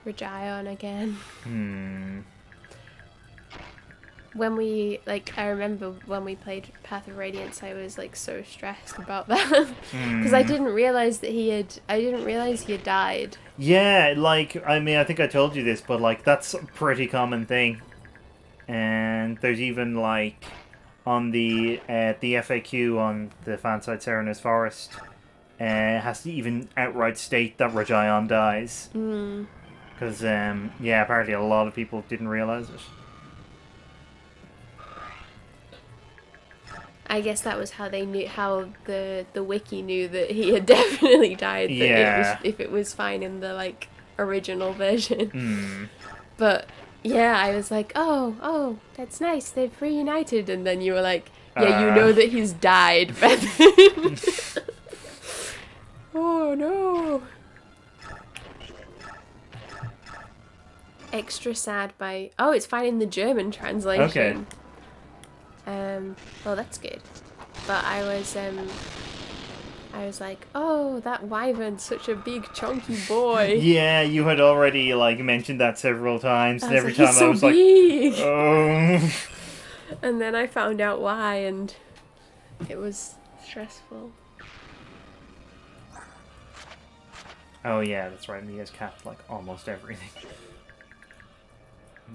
Rajion again. When we, I remember when we played Path of Radiance, I was, so stressed about that. Because I didn't realize he had died. Yeah, I mean, I think I told you this, but, that's a pretty common thing. And there's even, on the FAQ on the fansite Serena's Forest, has to even outright state that Rajion dies. Because, yeah, apparently a lot of people didn't realize it. I guess that was how they knew, how the wiki knew that he had definitely died. That Yeah. if it was fine in the original version. But yeah, I was like, oh, that's nice. They've reunited, and then you were like, yeah, you know that he's died, Bethany. Oh no. Extra sad by. Oh, it's fine in the German translation. Well, that's good. But I was like, oh, that wyvern's such a big chunky boy. Yeah, you had already mentioned that several times, and every time he's I so was big. like, oh. And then I found out why, and it was stressful. Oh yeah, that's right. Mia's capped almost everything.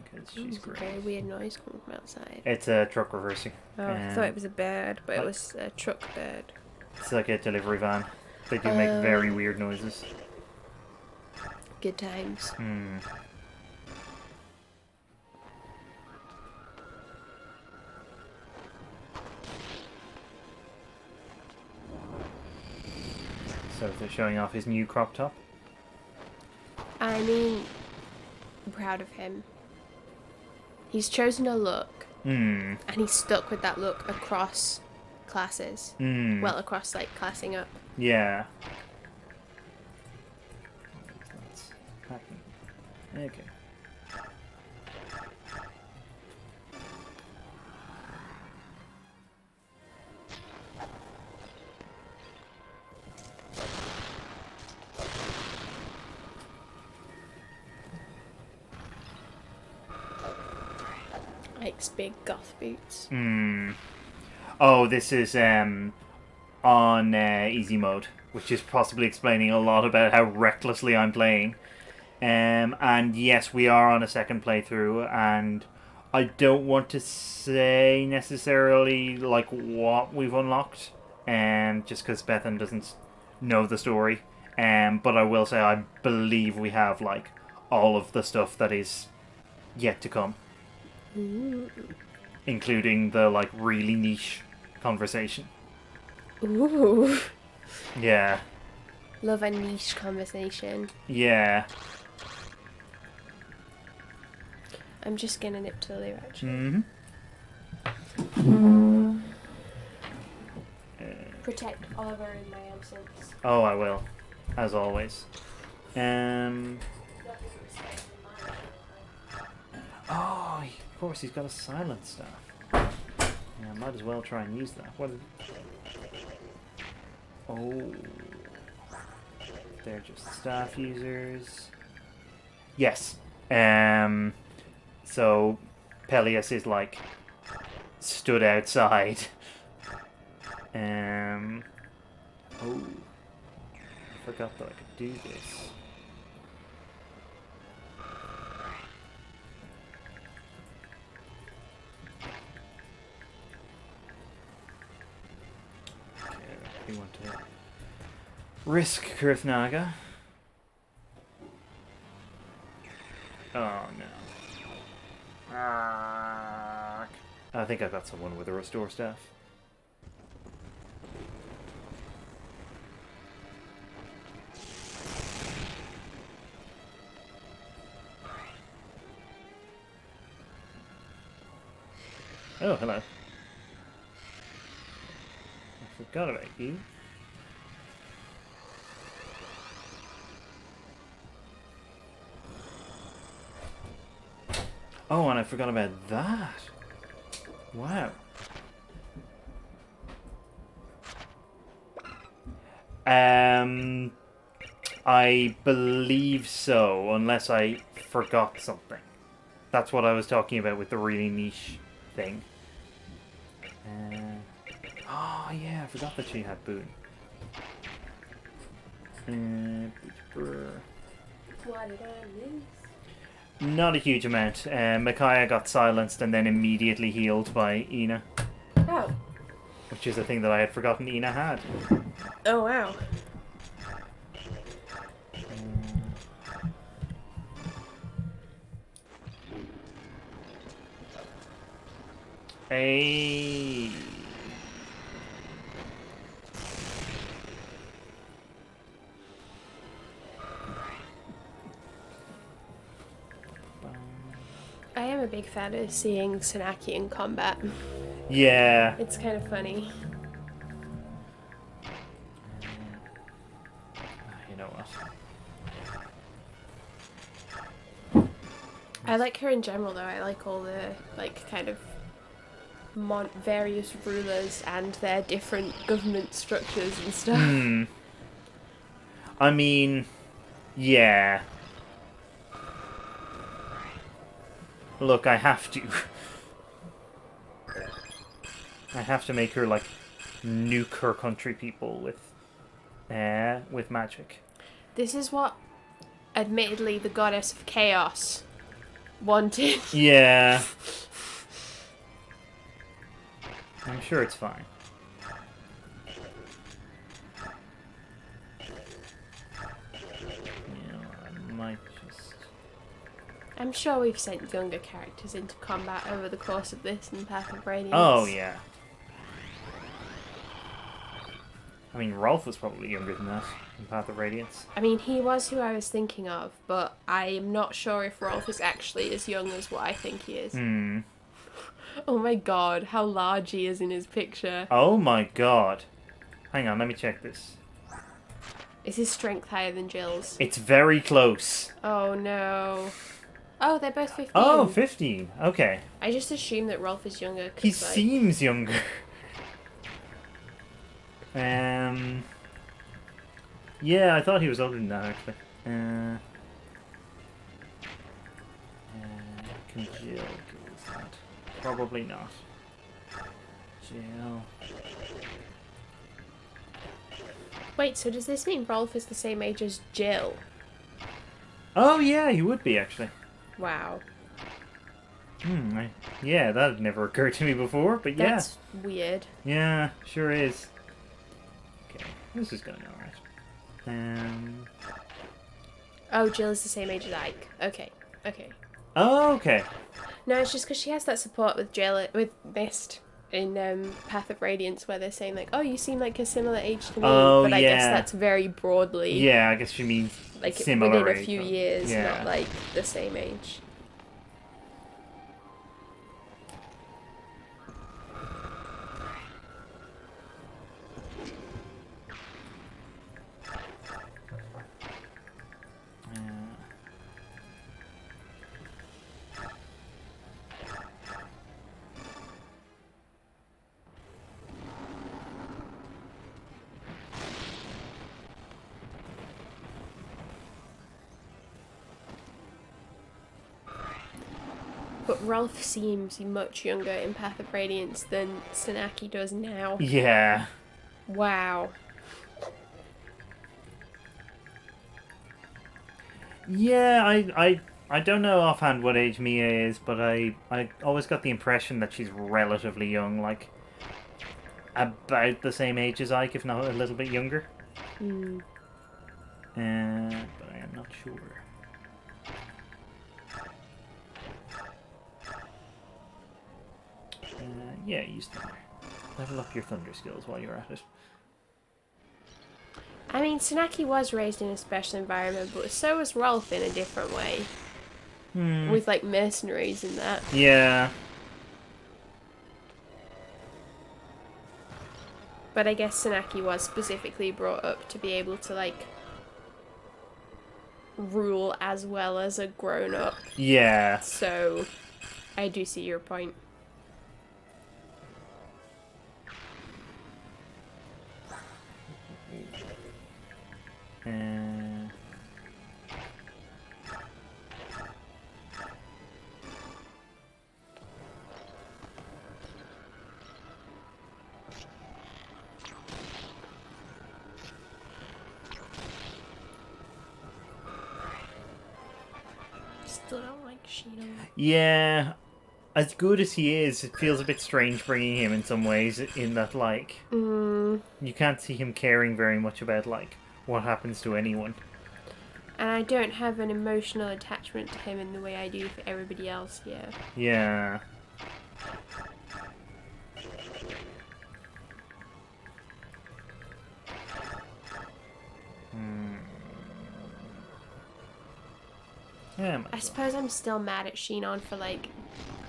Because she's There's a great. very weird noise coming from outside. It's a truck reversing. Oh, I thought it was a bird, but it was a truck bird. It's like a delivery van. They do make very weird noises. Good times. So they're showing off his new crop top. I mean, I'm proud of him. He's chosen a look, and he's stuck with that look across classes. Well, across classing up. Yeah. That's happening. Okay. Likes big goth boots. Oh, this is on easy mode, which is possibly explaining a lot about how recklessly I'm playing. And yes, we are on a second playthrough, and I don't want to say necessarily what we've unlocked, just because Bethan doesn't know the story. But I will say I believe we have all of the stuff that is yet to come. Ooh. Including the really niche conversation. Ooh. Yeah. Love a niche conversation. Yeah. I'm just gonna nip to the loo, actually. Mm-hmm. Protect Oliver in my absence. Oh, I will. As always. Oh, of course, he's got a silent staff. Yeah, might as well try and use that. What? Oh. They're just staff users. Yes. So, Tellius is stood outside. Oh. I forgot that I could do this. We want to risk Kurthnaga. Oh no. I think I've got someone with a restore staff. Oh, hello. Forgot about you. Oh, and I forgot about that. Wow. I believe so, unless I forgot something. That's what I was talking about with the really niche thing. Oh yeah, I forgot that she had Boone. What did I lose? Not a huge amount. Micaiah got silenced and then immediately healed by Ina. Oh. Which is a thing that I had forgotten Ina had. Oh, wow. Hey. I am a big fan of seeing Tsunaki in combat. Yeah. It's kind of funny. You know what? I like her in general, though. I like all the, like, kind of various rulers and their different government structures and stuff. I mean, yeah. Look, I have to. I have to make her, like, nuke her country people with magic. This is what, admittedly, the goddess of chaos wanted. Yeah. I'm sure it's fine. You know, I might just... I'm sure we've sent younger characters into combat over the course of this in Path of Radiance. Oh, yeah. I mean, Rolf was probably younger than that in Path of Radiance. I mean, he was who I was thinking of, but I am not sure if Rolf is actually as young as what I think he is. Oh my god, how large he is in his picture. Oh my god. Hang on, let me check this. Is his strength higher than Jill's? It's very close. Oh no. Oh, they're both 15. Oh, 15. Okay. I just assumed that Rolf is younger. He Like, seems younger. Yeah, I thought he was older than that, actually. Can Jill do that? Probably not. Jill. Wait, so does this mean Rolf is the same age as Jill? Oh, yeah, he would be, actually. Wow. Yeah, that had never occurred to me before, but yeah. That's weird. Yeah, sure is. Okay, this is going alright. Oh, Jill is the same age as Ike. Okay. Oh, okay. No, it's just because she has that support with Jill, with Mist in Path of Radiance, where they're saying, like, oh, you seem like a similar age to me. Oh, but I guess yeah. that's very broadly. Yeah, I guess she means Like, similar within a age, few but- years, yeah. not, like, the same age. But Rolf seems much younger in Path of Radiance than Tsunaki does now. Yeah. Wow. Yeah, I don't know offhand what age Mia is, but I always got the impression that she's relatively young, like about the same age as Ike, if not a little bit younger. But I am not sure. Yeah, use Thunder. Level up your Thunder skills while you're at it. I mean, Tsunaki was raised in a special environment, but so was Rolf in a different way. With, like, mercenaries and that. Yeah. But I guess Sanaki was specifically brought up to be able to, like, rule as well as a grown-up. Yeah. So, I do see your point. Still don't like Shido. Yeah. As good as he is, it feels a bit strange bringing him in some ways, in that, like, you can't see him caring very much about, like, what happens to anyone. And I don't have an emotional attachment to him in the way I do for everybody else here. Yeah. Yeah. I suppose I'm still mad at Shinon for, like,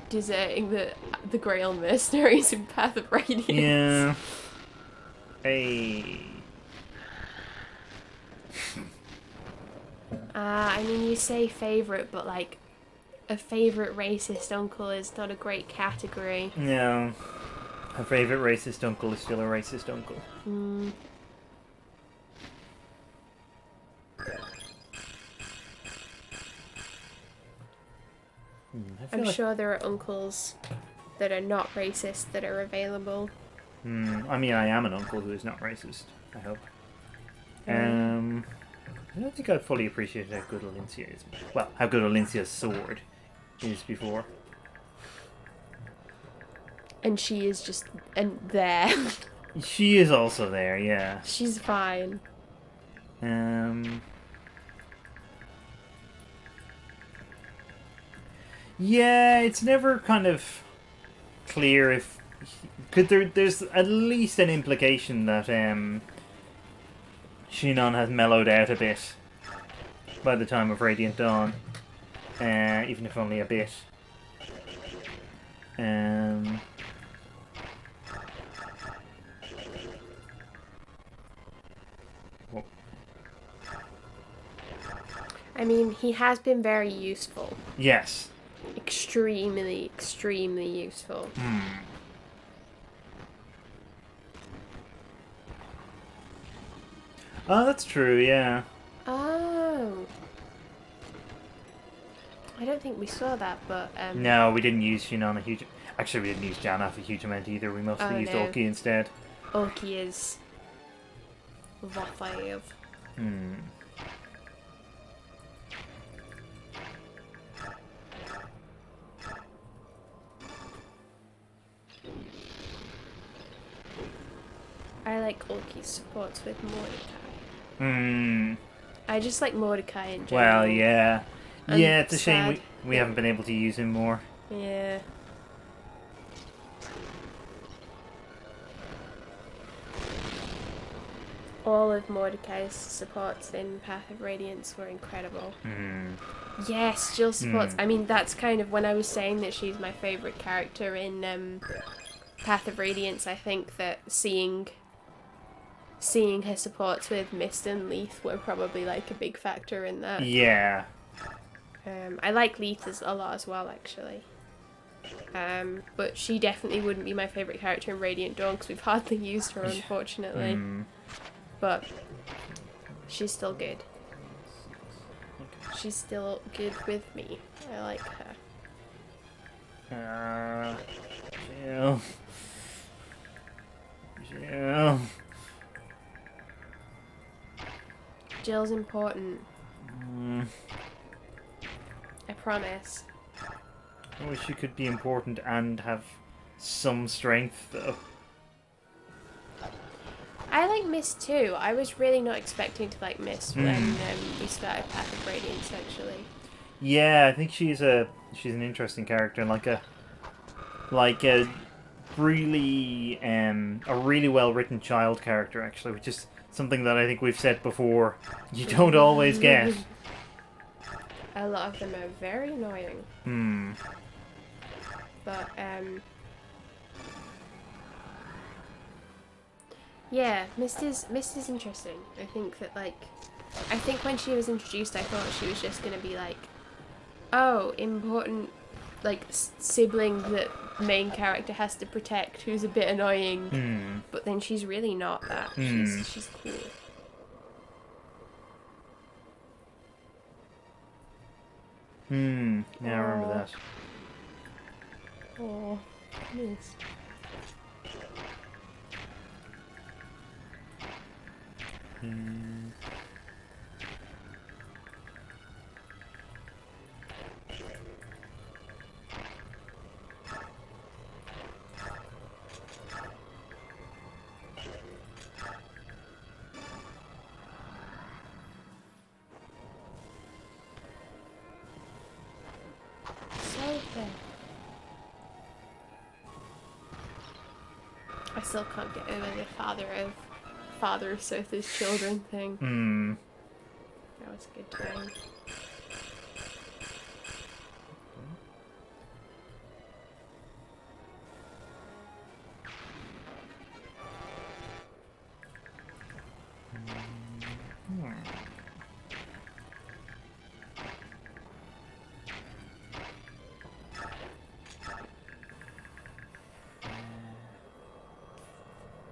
deserting the Grail mercenaries in Path of Radiance. Yeah. Hey. I mean, you say favourite, but, like, a favourite racist uncle is not a great category. No. Her favourite racist uncle is still a racist uncle. I'm sure there are uncles that are not racist that are available. I mean, I am an uncle who is not racist, I hope. I don't think I'd fully appreciated how good Olincia is. Well, how good Olincia's sword is before. And she is just there. She is also there, yeah. She's fine. Yeah, it's never kind of clear if... There's at least an implication that Shinon has mellowed out a bit by the time of Radiant Dawn. Even if only a bit. I mean, he has been very useful. Yes. Extremely, extremely useful. Oh, that's true, yeah. Oh. I don't think we saw that, but... No, we didn't use Shinon a huge... Actually, we didn't use Janaf a huge amount either. We mostly used Ulki instead. Ulki is... Vathaev. I like Ulki's supports with Mordecai. I just like Mordecai in general. Well, yeah. Yeah, it's a shame sad. we haven't been able to use him more. Yeah. All of Mordecai's supports in Path of Radiance were incredible. Yes, Jill's supports. I mean, that's kind of when I was saying that she's my favourite character in Path of Radiance. I think that seeing her supports with Mist and Leith were probably like a big factor in that. Yeah. I like Leith a lot as well, actually. But she definitely wouldn't be my favourite character in Radiant Dawn because we've hardly used her, unfortunately. But she's still good. She's still good with me. I like her. Jill. Jill. Jill's important. I promise. I wish you could be important and have some strength, though. I like Mist too. I was really not expecting to like Mist when we started Path of Radiance, actually. Yeah, I think she's an interesting character and like a really well written child character, actually, which is something that I think we've said before. You don't always get. A lot of them are very annoying. But Yeah, Mist is interesting. I think that, like, I think when she was introduced, I thought she was just gonna be like, oh, important, like, sibling that main character has to protect, who's a bit annoying. But then she's really not that. She's cool. Yeah, I remember that. Oh, Mist. I still can't get over the father of Sotha's children thing. That was a good time.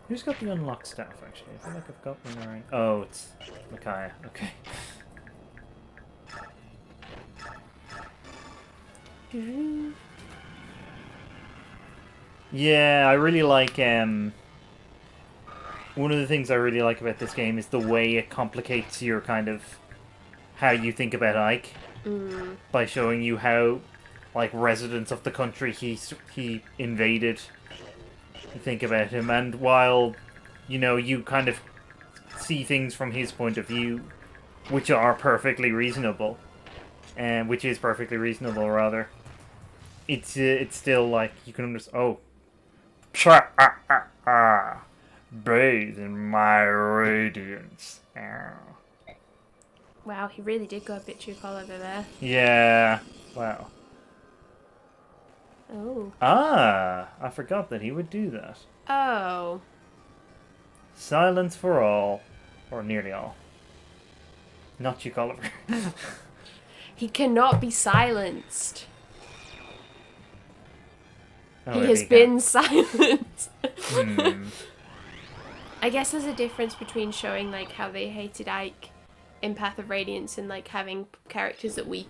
Who's got the unlocked staff, actually? I feel like I've got one around. Oh, it's Micaiah. Okay. Yeah, I really like, one of the things I really like about this game is the way it complicates your kind of, how you think about Ike. By showing you how, like, residents of the country he invaded think about him, and while, you know, you kind of see things from his point of view, which are perfectly reasonable, and which is perfectly reasonable, rather, it's still like you can understand. Oh, bathe in my radiance. Wow, he really did go a bit too far over there. Yeah. Wow. Oh. Ah, I forgot that he would do that. Oh. Silence for all. Or nearly all. Not you, Oliver. He cannot be silenced. Oh, He has been silenced. I guess there's a difference between showing, like, how they hated Ike in Path of Radiance and, like, having characters that we're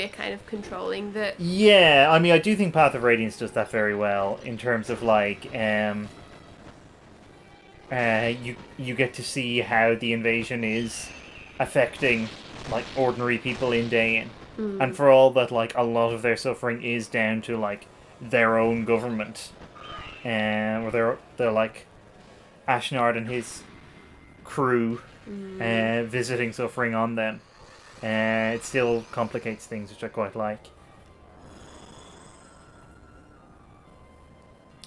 kind of controlling that. Yeah, I mean, I do think Path of Radiance does that very well in terms of, like, you get to see how the invasion is affecting, like, ordinary people in Dain. And for all that, like, a lot of their suffering is down to, like, their own government. Or they're like, Ashnard and his crew visiting suffering on them. It still complicates things, which I quite like.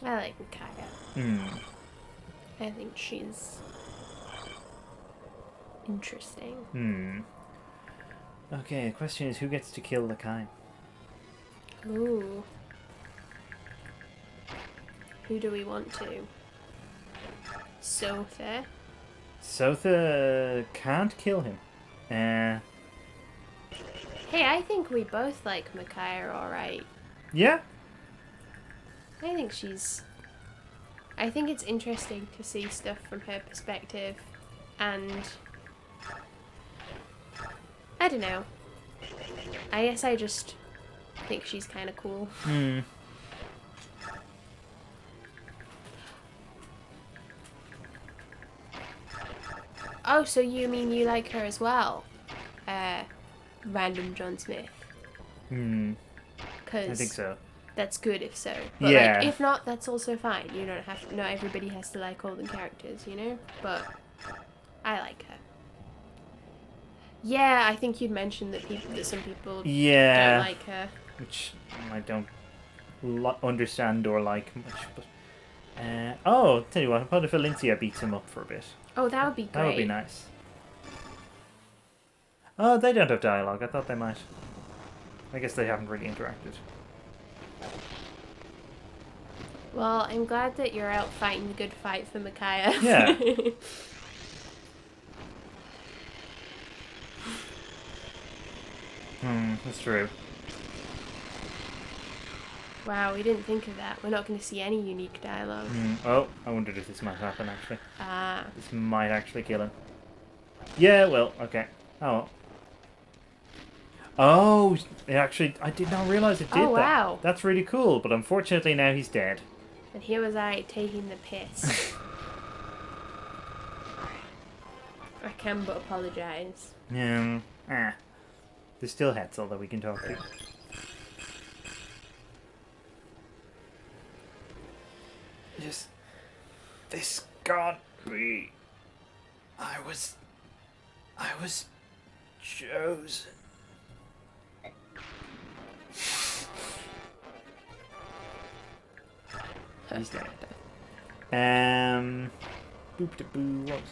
I like Micaiah. I think she's interesting. Okay, the question is, who gets to kill Lekain? Ooh. Who do we want to? Sotha. Sotha can't kill him. Hey, I think we both like Micaiah alright. Yeah? I think it's interesting to see stuff from her perspective, and I don't know. I guess I just think she's kind of cool. Oh, so you mean you like her as well? Random John Smith. I Because think so. that's good if so. But Yeah. like, if not, that's also fine. You don't have to, not everybody has to like all the characters, you know? But I like her. Yeah, I think you'd mentioned that some people Yeah. don't like her. Which I don't understand or like much. But oh, tell you what, what if Valencia beats him up for a bit? Oh, that would be great. That would be nice. Oh, they don't have dialogue. I thought they might. I guess they haven't really interacted. Well, I'm glad that you're out fighting the good fight for Micaiah. Yeah. That's true. Wow, we didn't think of that. We're not going to see any unique dialogue. Oh, I wondered if this might happen, actually. Ah. This might actually kill him. Yeah, well, okay. Oh, well. Oh, it actually, I did not realize it did Oh, wow. that. That's really cool, but unfortunately now he's dead. And here was I taking the piss. I can but apologise. There's still Hetzel that we can talk to. Just, this can't be. I was chosen. He's dead. Boop de boo. What was it?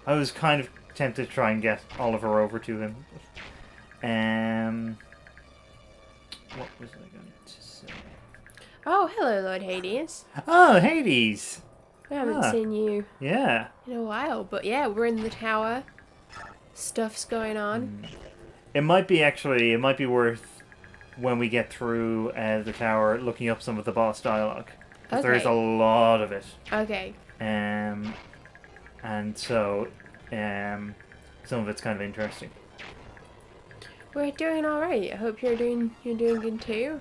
I was kind of tempted to try and get Oliver over to him. What was I going to say? Oh, hello, Lord Hades. Oh, Hades! I haven't seen you Yeah. in a while, but yeah, we're in the tower. Stuff's going on. It might be worth when we get through the tower looking up some of the boss dialogue. Because there is a lot of it. Okay. And so, some of it's kind of interesting. We're doing all right. I hope you're doing good too.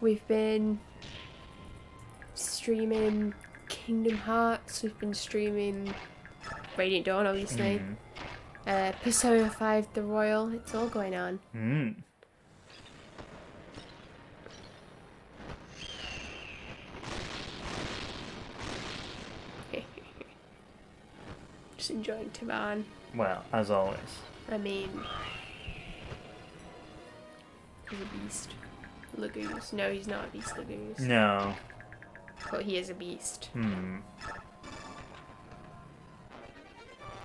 We've been streaming Kingdom Hearts. We've been streaming Radiant Dawn, obviously. Persona 5 The Royal. It's all going on. Just enjoying Taban. Well, as always. I mean, he's a beast. Lagoose. No, he's not a beast, Lagoose. No. But he is a beast.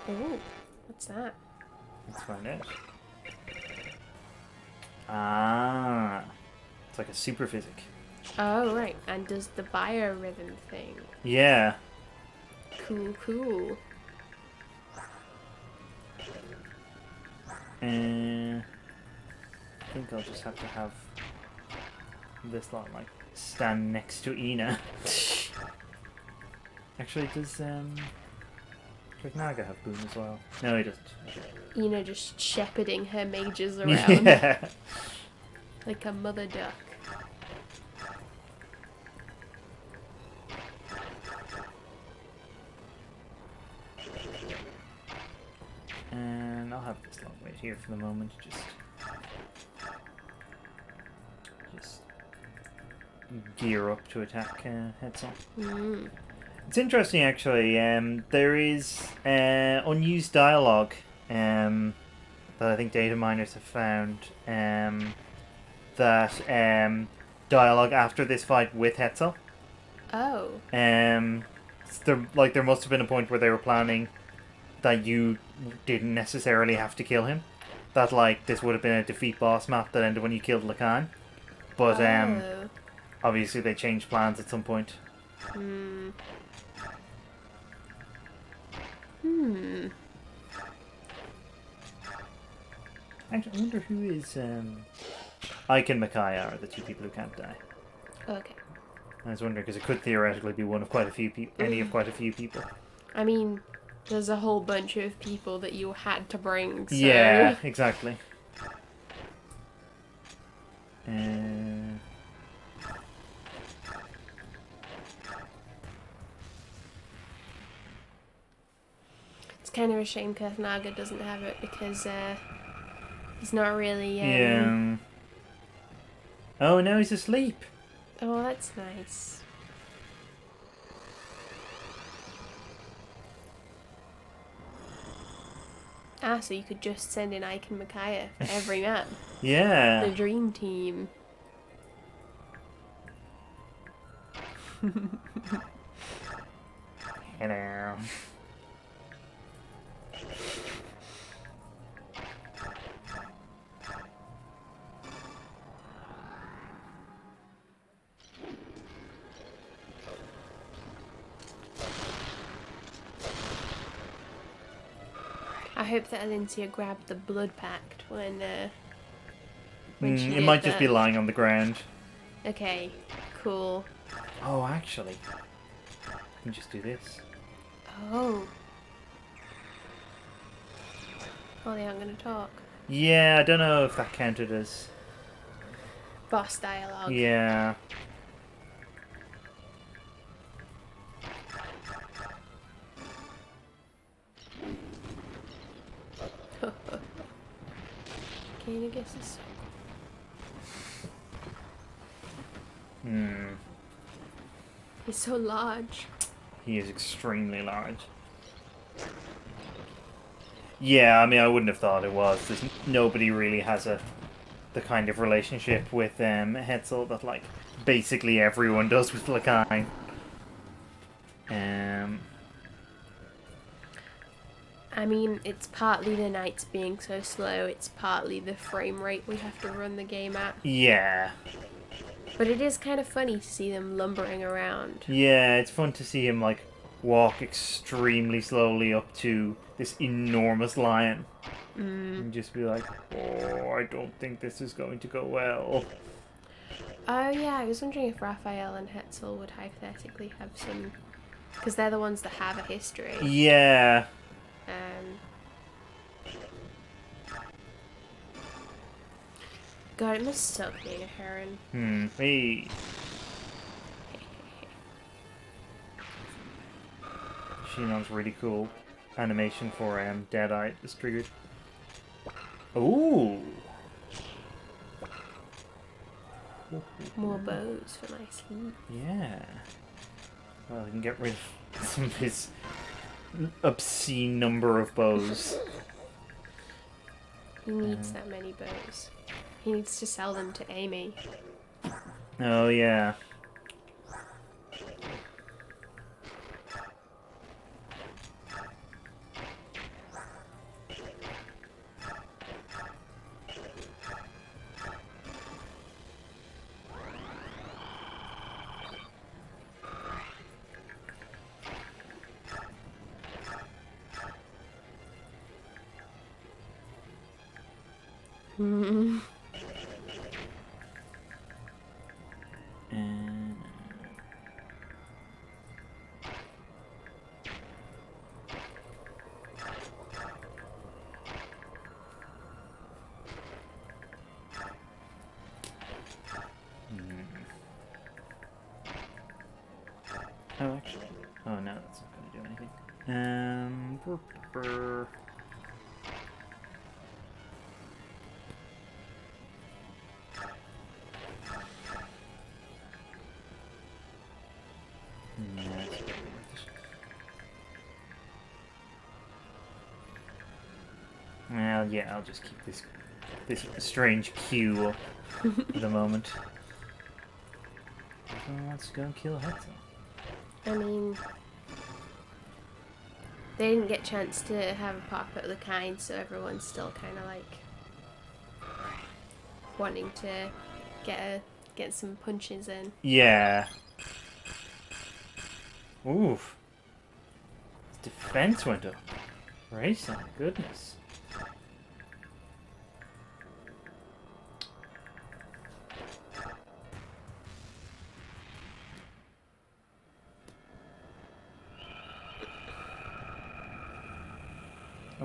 Oh, what's that? Let's find out. Ah. It's like a super physic. Oh, right. And does the biorhythm thing. Yeah. Cool. I think I'll just have to have this lot like stand next to Ina. Actually, does Naga have boom as well? No, he doesn't. Ina just shepherding her mages around Yeah. like a mother duck. And I'll have this lot wait here for the moment. Just gear up to attack Hetzel. It's interesting, actually. There is unused dialogue that I think data miners have found. That dialogue after this fight with Hetzel. Oh. There must have been a point where they were planning that you didn't necessarily have to kill him. That this would have been a defeat boss map that ended when you killed Lekain. But obviously they changed plans at some point. Actually, I wonder who is Ike and Micaiah are the two people who can't die. Okay. I was wondering because it could theoretically be one of quite a few any of quite a few people. I mean, there's a whole bunch of people that you had to bring. So. Yeah, exactly. It's kind of a shame Naga doesn't have it because he's not really. Yeah. Oh, now he's asleep. Oh, that's nice. Ah, so you could just send in Ike and Micaiah for every map. Yeah. The dream team. Hello. hope that Alincia grabbed the blood pact when she It did might just be that. lying on the ground. Okay, cool. Oh, actually, I can just do this. Oh. Oh, they aren't going to talk. Yeah, I don't know if that counted as... Boss dialogue. Yeah. Can I guess this? He's so large. He is extremely large. Yeah, I mean, I wouldn't have thought it was. Nobody really has the kind of relationship with Hetzel that, like, basically everyone does with Lekain. I mean, it's partly the knights being so slow, it's partly the frame rate we have to run the game at. Yeah. But it is kind of funny to see them lumbering around. Yeah, it's fun to see him, like, walk extremely slowly up to this enormous lion. And just be like, oh, I don't think this is going to go well. Oh yeah, I was wondering if Raphael and Hetzel would hypothetically have some... Because they're the ones that have a history. Yeah. God, it must suck being a heron. Hey. Shinon's really cool animation for Deadeye is triggered. Ooh. More bows for my sleep. Yeah. Well, I can get rid of some of his obscene number of bows. He needs that many bows. He needs to sell them to Amy. Oh, yeah. Oh, actually. Oh, no, that's not going to do anything. Brr. Well, yeah, I'll just keep this strange cue for the moment. Everyone wants to go and kill Hetzel. I mean, they didn't get a chance to have a pop at Lekain, so everyone's still kind of like wanting to get some punches in. Yeah. Oof. His defense went up. Grace and goodness.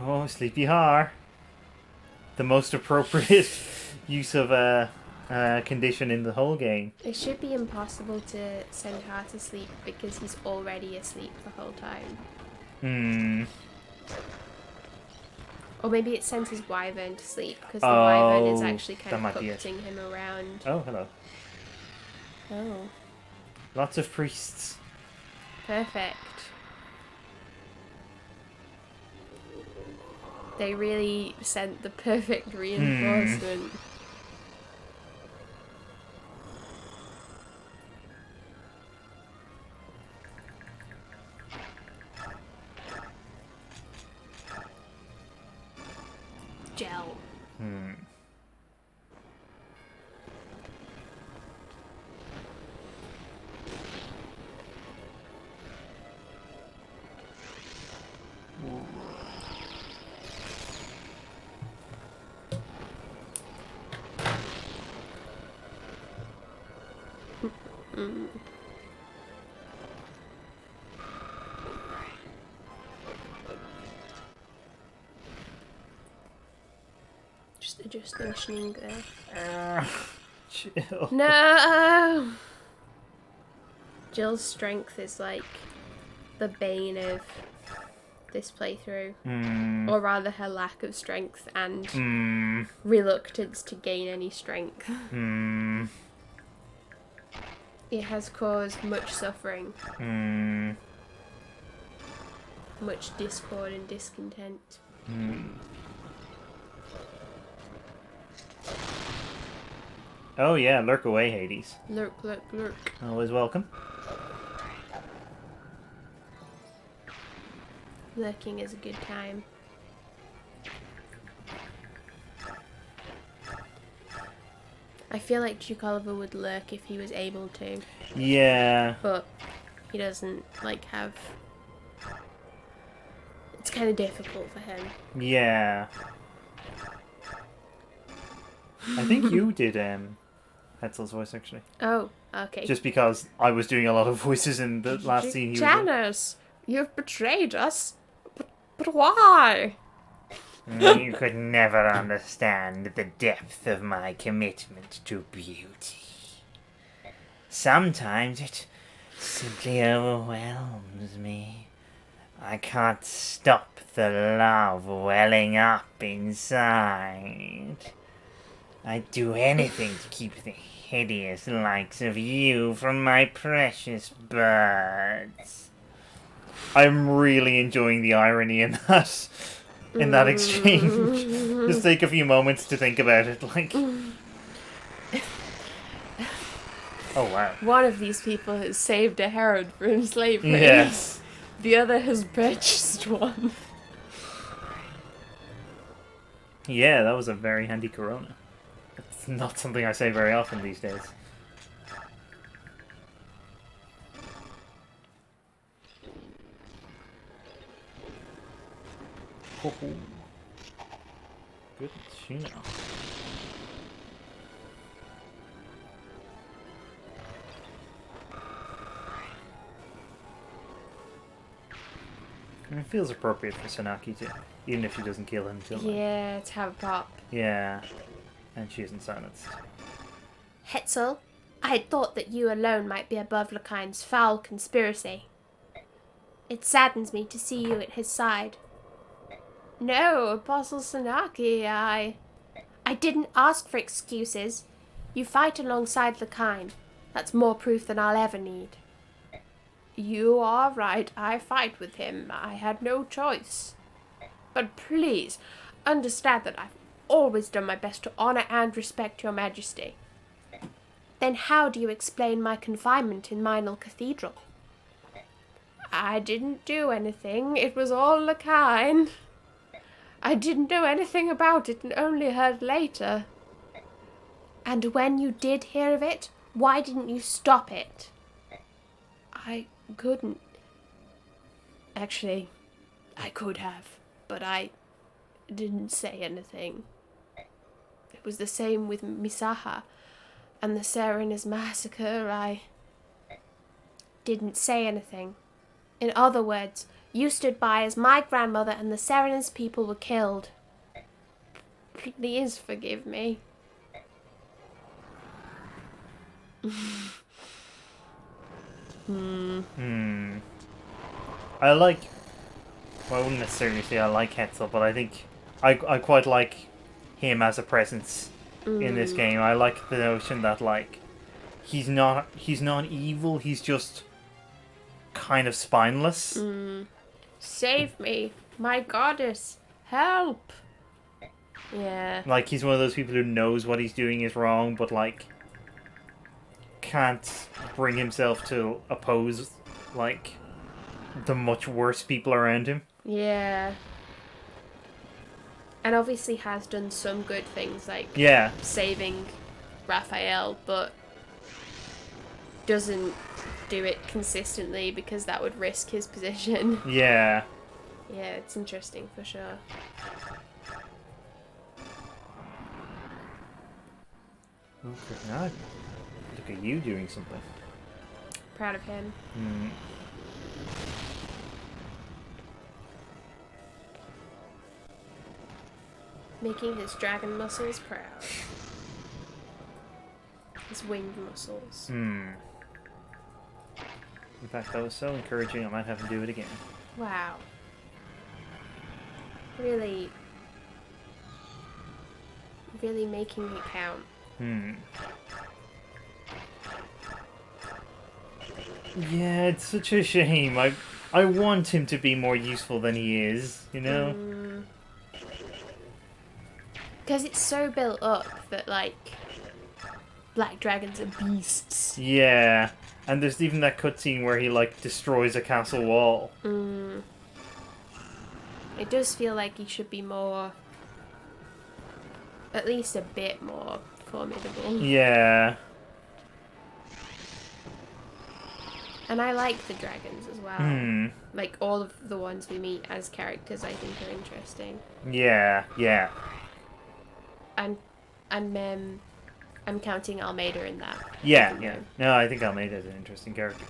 Oh, Sleepy Har. The most appropriate use of a condition in the whole game. It should be impossible to send Har to sleep because he's already asleep the whole time. Or maybe it sends his wyvern to sleep because the wyvern is actually kind of putting him around. Oh, hello. Oh. Lots of priests. Perfect. They really sent the perfect reinforcement. Gel. Just adjusting there. Chill. No! Jill's strength is like the bane of this playthrough. Or rather her lack of strength and reluctance to gain any strength. It has caused much suffering. Much discord and discontent. Oh yeah, lurk away, Hades. Lurk, lurk, lurk. Always welcome. Lurking is a good time. I feel like Duke Oliver would lurk if he was able to. Yeah. But he doesn't, like, have... It's kind of difficult for him. Yeah. I think you did Hetzel's voice, actually. Oh, okay. Just because I was doing a lot of voices in the last scene. Janice, you've betrayed us. But why? You could never understand the depth of my commitment to beauty. Sometimes it simply overwhelms me. I can't stop the love welling up inside. I'd do anything to keep the hideous likes of you from my precious birds. I'm really enjoying the irony in that exchange. Just take a few moments to think about it, like... Oh, wow. One of these people has saved a herod from slavery. Yes. The other has purchased one. Yeah, that was a very handy Corona. It's not something I say very often these days. Oh. Good tuna. And it feels appropriate for Sanaki too, even if she doesn't kill him till then. Yeah, to have a pop. Yeah, and she isn't silenced. Hetzel, I had thought that you alone might be above Lekain's foul conspiracy. It saddens me to see you at his side. No, Apostle Sanaki, I didn't ask for excuses. You fight alongside Lekain. That's more proof than I'll ever need. You are right, I fight with him. I had no choice. But please, understand that I've always done my best to honor and respect your majesty. Then how do you explain my confinement in Minal Cathedral? I didn't do anything. It was all Lekain. I didn't know anything about it and only heard later. And when you did hear of it, why didn't you stop it? I couldn't. Actually, I could have, but I didn't say anything. It was the same with Misaha and the Serenus massacre. I didn't say anything. In other words, you stood by as my grandmother and the Serenus people were killed. Please forgive me. I like... Well, I wouldn't necessarily say I like Hetzel, but I think I quite like him as a presence in this game. I like the notion that, like, he's not evil, he's just kind of spineless. Save me, my goddess. Help. Yeah. Like, he's one of those people who knows what he's doing is wrong, but, like, can't bring himself to oppose, like, the much worse people around him. Yeah. And obviously has done some good things, like Yeah. saving Raphael, but doesn't do it consistently because that would risk his position. Yeah. Yeah, it's interesting for sure. Okay, now look at you doing something. proud of him. Making his dragon muscles proud. His winged muscles. In fact, that was so encouraging, I might have him do it again. Wow. Really making it count. Yeah, it's such a shame. I want him to be more useful than he is, you know? Because it's so built up that, like, black dragons are beasts. Yeah. And there's even that cutscene where he, like, destroys a castle wall. It does feel like he should be more... at least a bit more formidable. Yeah. And I like the dragons as well. Like, all of the ones we meet as characters I think are interesting. Yeah. I'm counting Almeida in that. Yeah. No, I think Almeida's an interesting character.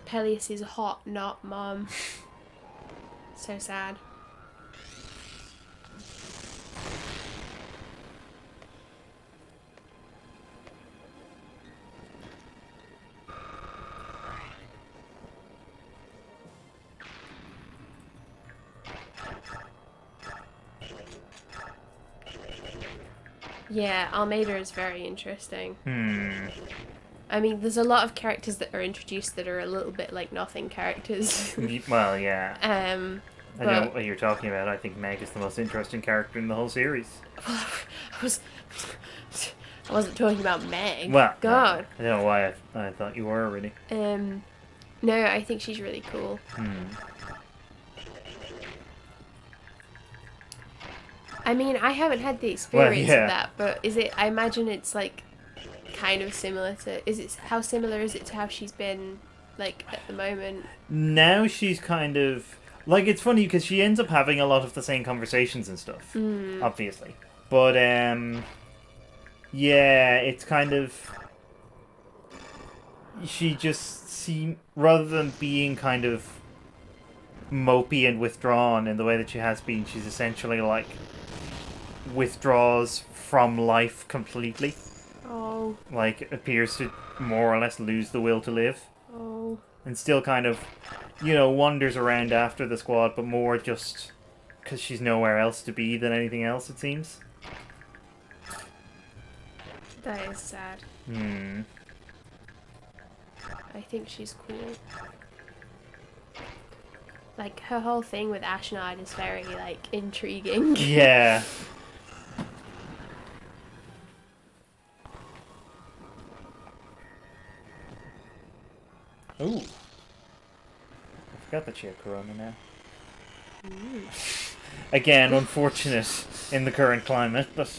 Tellius is hot, not mom. So sad. Yeah, Almeida is very interesting. I mean, there's a lot of characters that are introduced that are a little bit like nothing characters. Well, yeah. I But know what you're talking about. I think Meg is the most interesting character in the whole series. I wasn't talking about Meg. Well, God. I don't know why I thought you were already. No, I think she's really cool. I mean, I haven't had the experience of that, but is it? I imagine it's like kind of similar to. How similar is it to how she's been like at the moment? Now she's kind of like, it's funny because she ends up having a lot of the same conversations and stuff, obviously. But yeah, it's kind of, she just rather than being kind of mopey and withdrawn in the way that she has been, she's essentially like withdraws from life completely. Oh. Like, appears to more or less lose the will to live. Oh. And still kind of, wanders around after the squad, but more just because she's nowhere else to be than anything else, it seems. That is sad. I think she's cool. Like, her whole thing with Ashnard is very, like, intriguing. Yeah. Ooh. I forgot that she had corona now. Again, unfortunate in the current climate, but...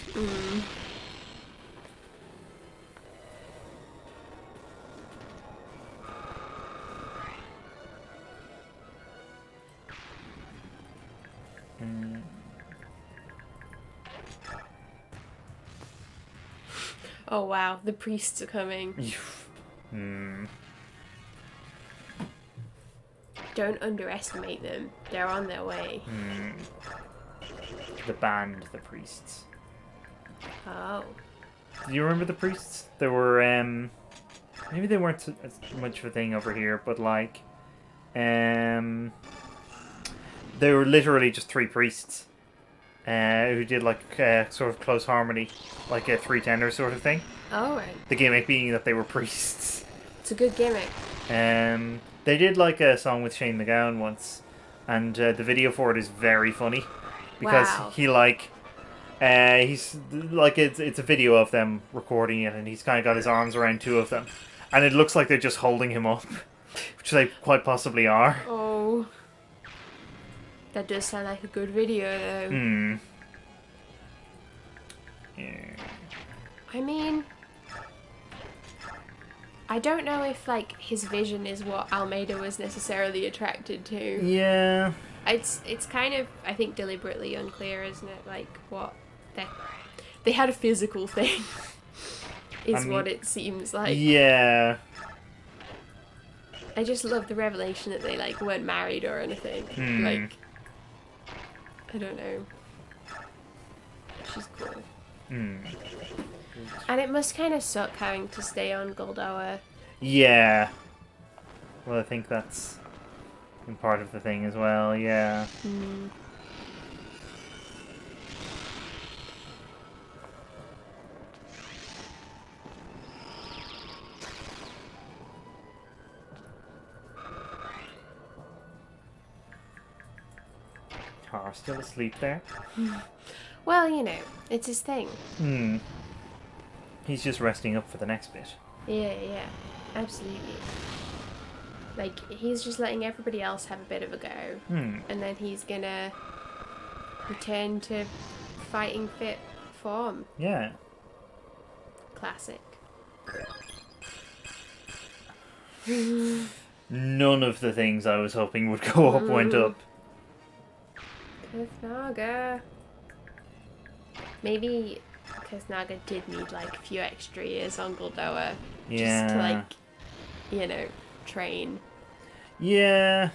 Oh wow, the priests are coming. Don't underestimate them. They're on their way. The band, the priests. Oh. Do you remember the priests? There were, maybe they weren't as much of a thing over here, but like, they were literally just three priests. Who did like sort of close harmony, like a three tenor sort of thing. Oh, right. The gimmick being that they were priests. It's a good gimmick. They did like a song with Shane McGowan once, and the video for it is very funny because he like he's like it's a video of them recording it, and he's kind of got his arms around two of them, and it looks like they're just holding him up, which they quite possibly are. Oh. That does sound like a good video, though. Yeah. I mean, I don't know if, like, his vision is what Almeida was necessarily attracted to. Yeah. It's kind of, I think, deliberately unclear, isn't it? Like, what... They had a physical thing, what it seems like. Yeah. I just love the revelation that they like weren't married or anything. Like, I don't know. She's cool. And it must kind of suck having to stay on Goldoa. Yeah. Well, I think that's part of the thing as well, yeah. Tar still asleep there? Well, you know, it's his thing. He's just resting up for the next bit. Yeah, absolutely. Like, he's just letting everybody else have a bit of a go. And then he's gonna return to fighting fit form. Yeah. Classic. None of the things I was hoping would go up went up. Kurthnaga. Maybe Kurthnaga did need like a few extra years on Goldoa. Yeah. Just to like, you know, train. Yeah.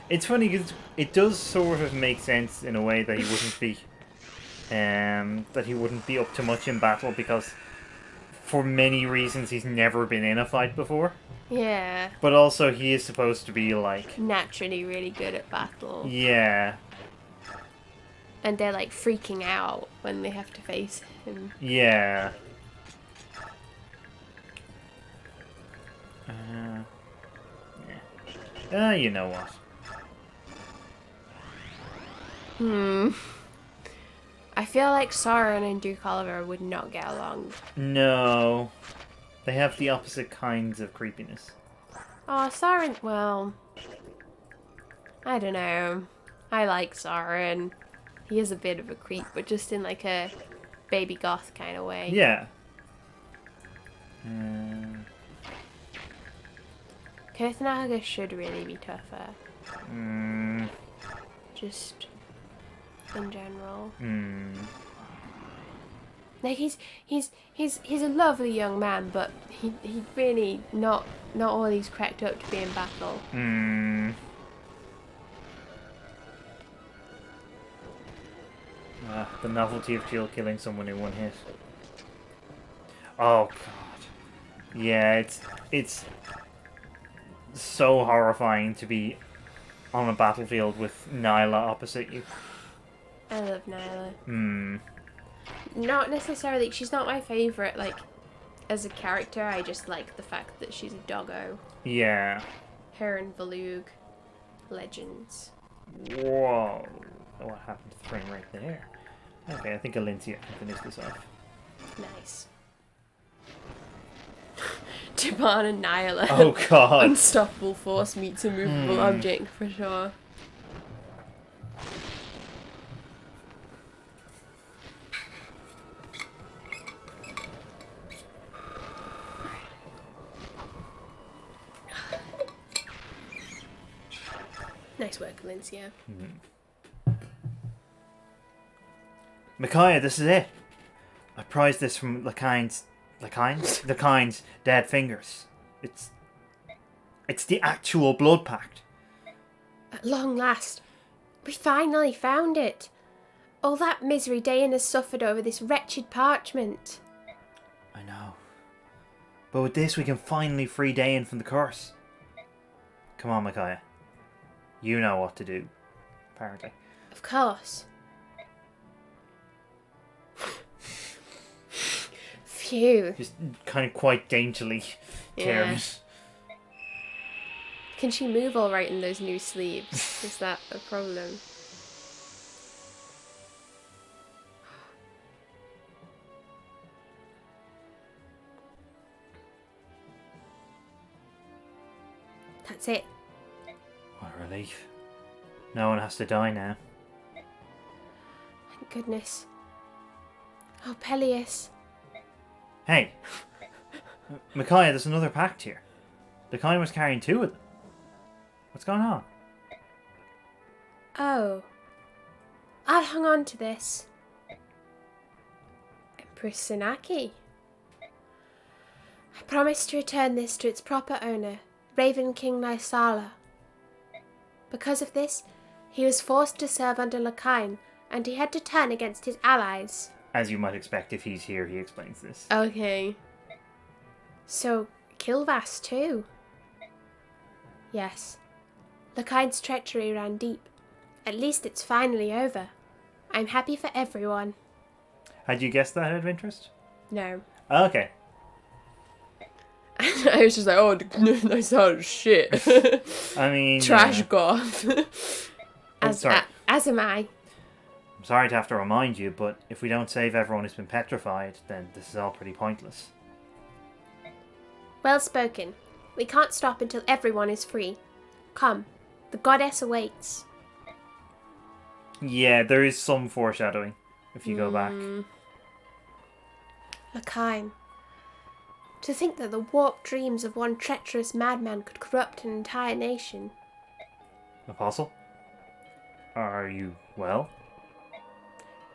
It's funny because it does sort of make sense in a way that he wouldn't be up to much in battle because for many reasons he's never been in a fight before. Yeah. But also he is supposed to be like naturally really good at battle. Yeah. And they're like freaking out when they have to face him. Yeah. You know what? I feel like Sauron and Duke Oliver would not get along. No. They have the opposite kinds of creepiness. Oh, Sauron, well, I don't know. I like Sauron. He is a bit of a creep, but just in like a baby goth kind of way. Yeah. Kurthnaga should really be tougher. Just in general. Like he's a lovely young man, but he really not all he's cracked up to be in battle. The novelty of Jill killing someone in one hit. Oh god. Yeah, it's so horrifying to be on a battlefield with Nyla opposite you. I love Nyla. Not necessarily, she's not my favourite, like, as a character. I just like the fact that she's a doggo. Yeah. Her and Valug, legends. Whoa. What happened to the frame right there? Okay, I think Alincia can finish this off. Nice. Tiban and Nyla. Oh god. Unstoppable force meets a movable object, for sure. Nice work, Alincia. Micaiah, this is it. I prized this from Lekain's dead fingers. It's the actual blood pact. At long last, we finally found it. All that misery Dayan has suffered over this wretched parchment. I know. But with this, we can finally free Dayan from the curse. Come on, Micaiah. You know what to do, apparently. Of course. Phew. Just kind of quite daintily tearing it. Can she move all right in those new sleeves? Is that a problem? That's it. What a relief. No one has to die now. Thank goodness. Oh, Tellius. Hey! Micaiah, there's another pact here. Lekain was carrying two of them. What's going on? Oh. I'll hang on to this. Empress Senaki. I promise to return this to its proper owner, Raven King Nysala. Because of this, he was forced to serve under Lekain, and he had to turn against his allies. As you might expect if he's here, he explains this. Okay. So, Kilvas too? Yes. Lekain's treachery ran deep. At least it's finally over. I'm happy for everyone. Had you guessed that out of interest? No. Okay. I was just like, oh, Nysala shit. I mean... Trash goth. sorry. As am I. I'm sorry to have to remind you, but if we don't save everyone who's been petrified, then this is all pretty pointless. Well spoken. We can't stop until everyone is free. Come, the goddess awaits. Yeah, there is some foreshadowing if you go back. Lekain. To think that the warped dreams of one treacherous madman could corrupt an entire nation. Apostle? Are you well?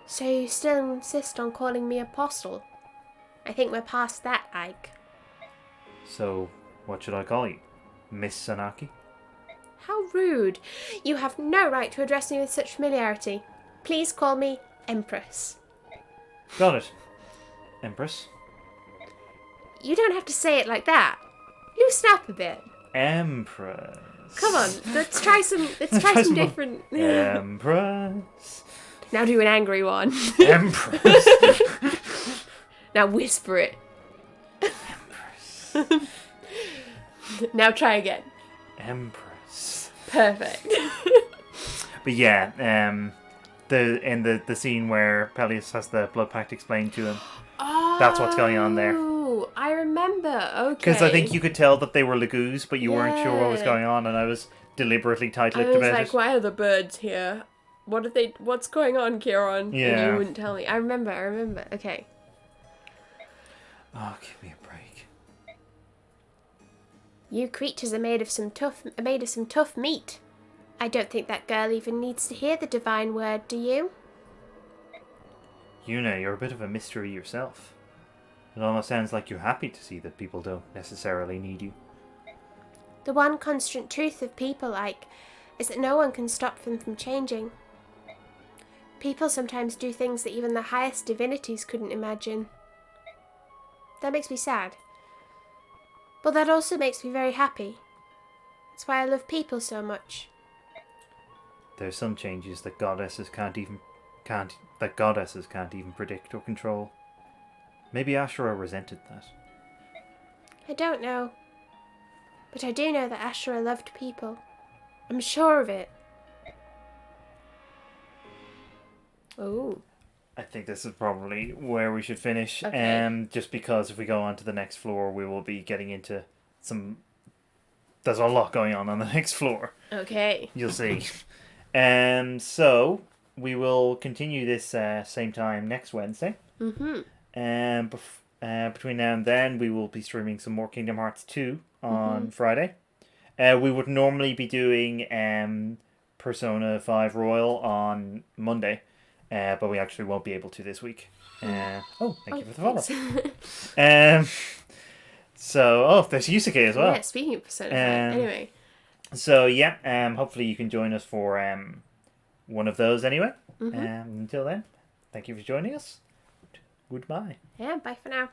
So you still insist on calling me Apostle? I think we're past that, Ike. So, what should I call you? Miss Sanaki? How rude. You have no right to address me with such familiarity. Please call me Empress. Got it. Empress? You don't have to say it like that. Loosen up a bit. Empress. Come on, let's try some some more. different... Empress. Now do an angry one. Empress. Now whisper it. Empress. Now try again. Empress. Perfect. But yeah, the scene where Tellius has the blood pact explained to him, that's what's going on there. Oh, I remember. Okay. Because I think you could tell that they were Lagoos, but you weren't sure what was Yeah. going on, and I was deliberately tight-lipped I was about like, it. why are the birds here? What's going on, Kieran? Yeah. And you wouldn't tell me. I remember. Okay. Oh, give me a break. You creatures are made of some tough meat. I don't think that girl even needs to hear the divine word, do you? Yuna, you're a bit of a mystery yourself. It almost sounds like you're happy to see that people don't necessarily need you. The one constant truth of people, Ike, is that no one can stop them from changing. People sometimes do things that even the highest divinities couldn't imagine. That makes me sad. But that also makes me very happy. That's why I love people so much. There's some changes that goddesses can't even predict or control. Maybe Ashura resented that. I don't know. But I do know that Ashura loved people. I'm sure of it. Oh. I think this is probably where we should finish. Okay. Just because if we go on to the next floor, we will be getting into some... There's a lot going on the next floor. Okay. You'll see. So, we will continue this same time next Wednesday. Mm-hmm. Between now and then, we will be streaming some more Kingdom Hearts 2 on Friday. We would normally be doing Persona 5 Royal on Monday. But we actually won't be able to this week. Thank you for the follow. So, there's Yusuke as well. Yeah, speaking of Persona 5. Anyway. So, yeah, hopefully you can join us for one of those anyway. Until then, thank you for joining us. Goodbye. Yeah, bye for now.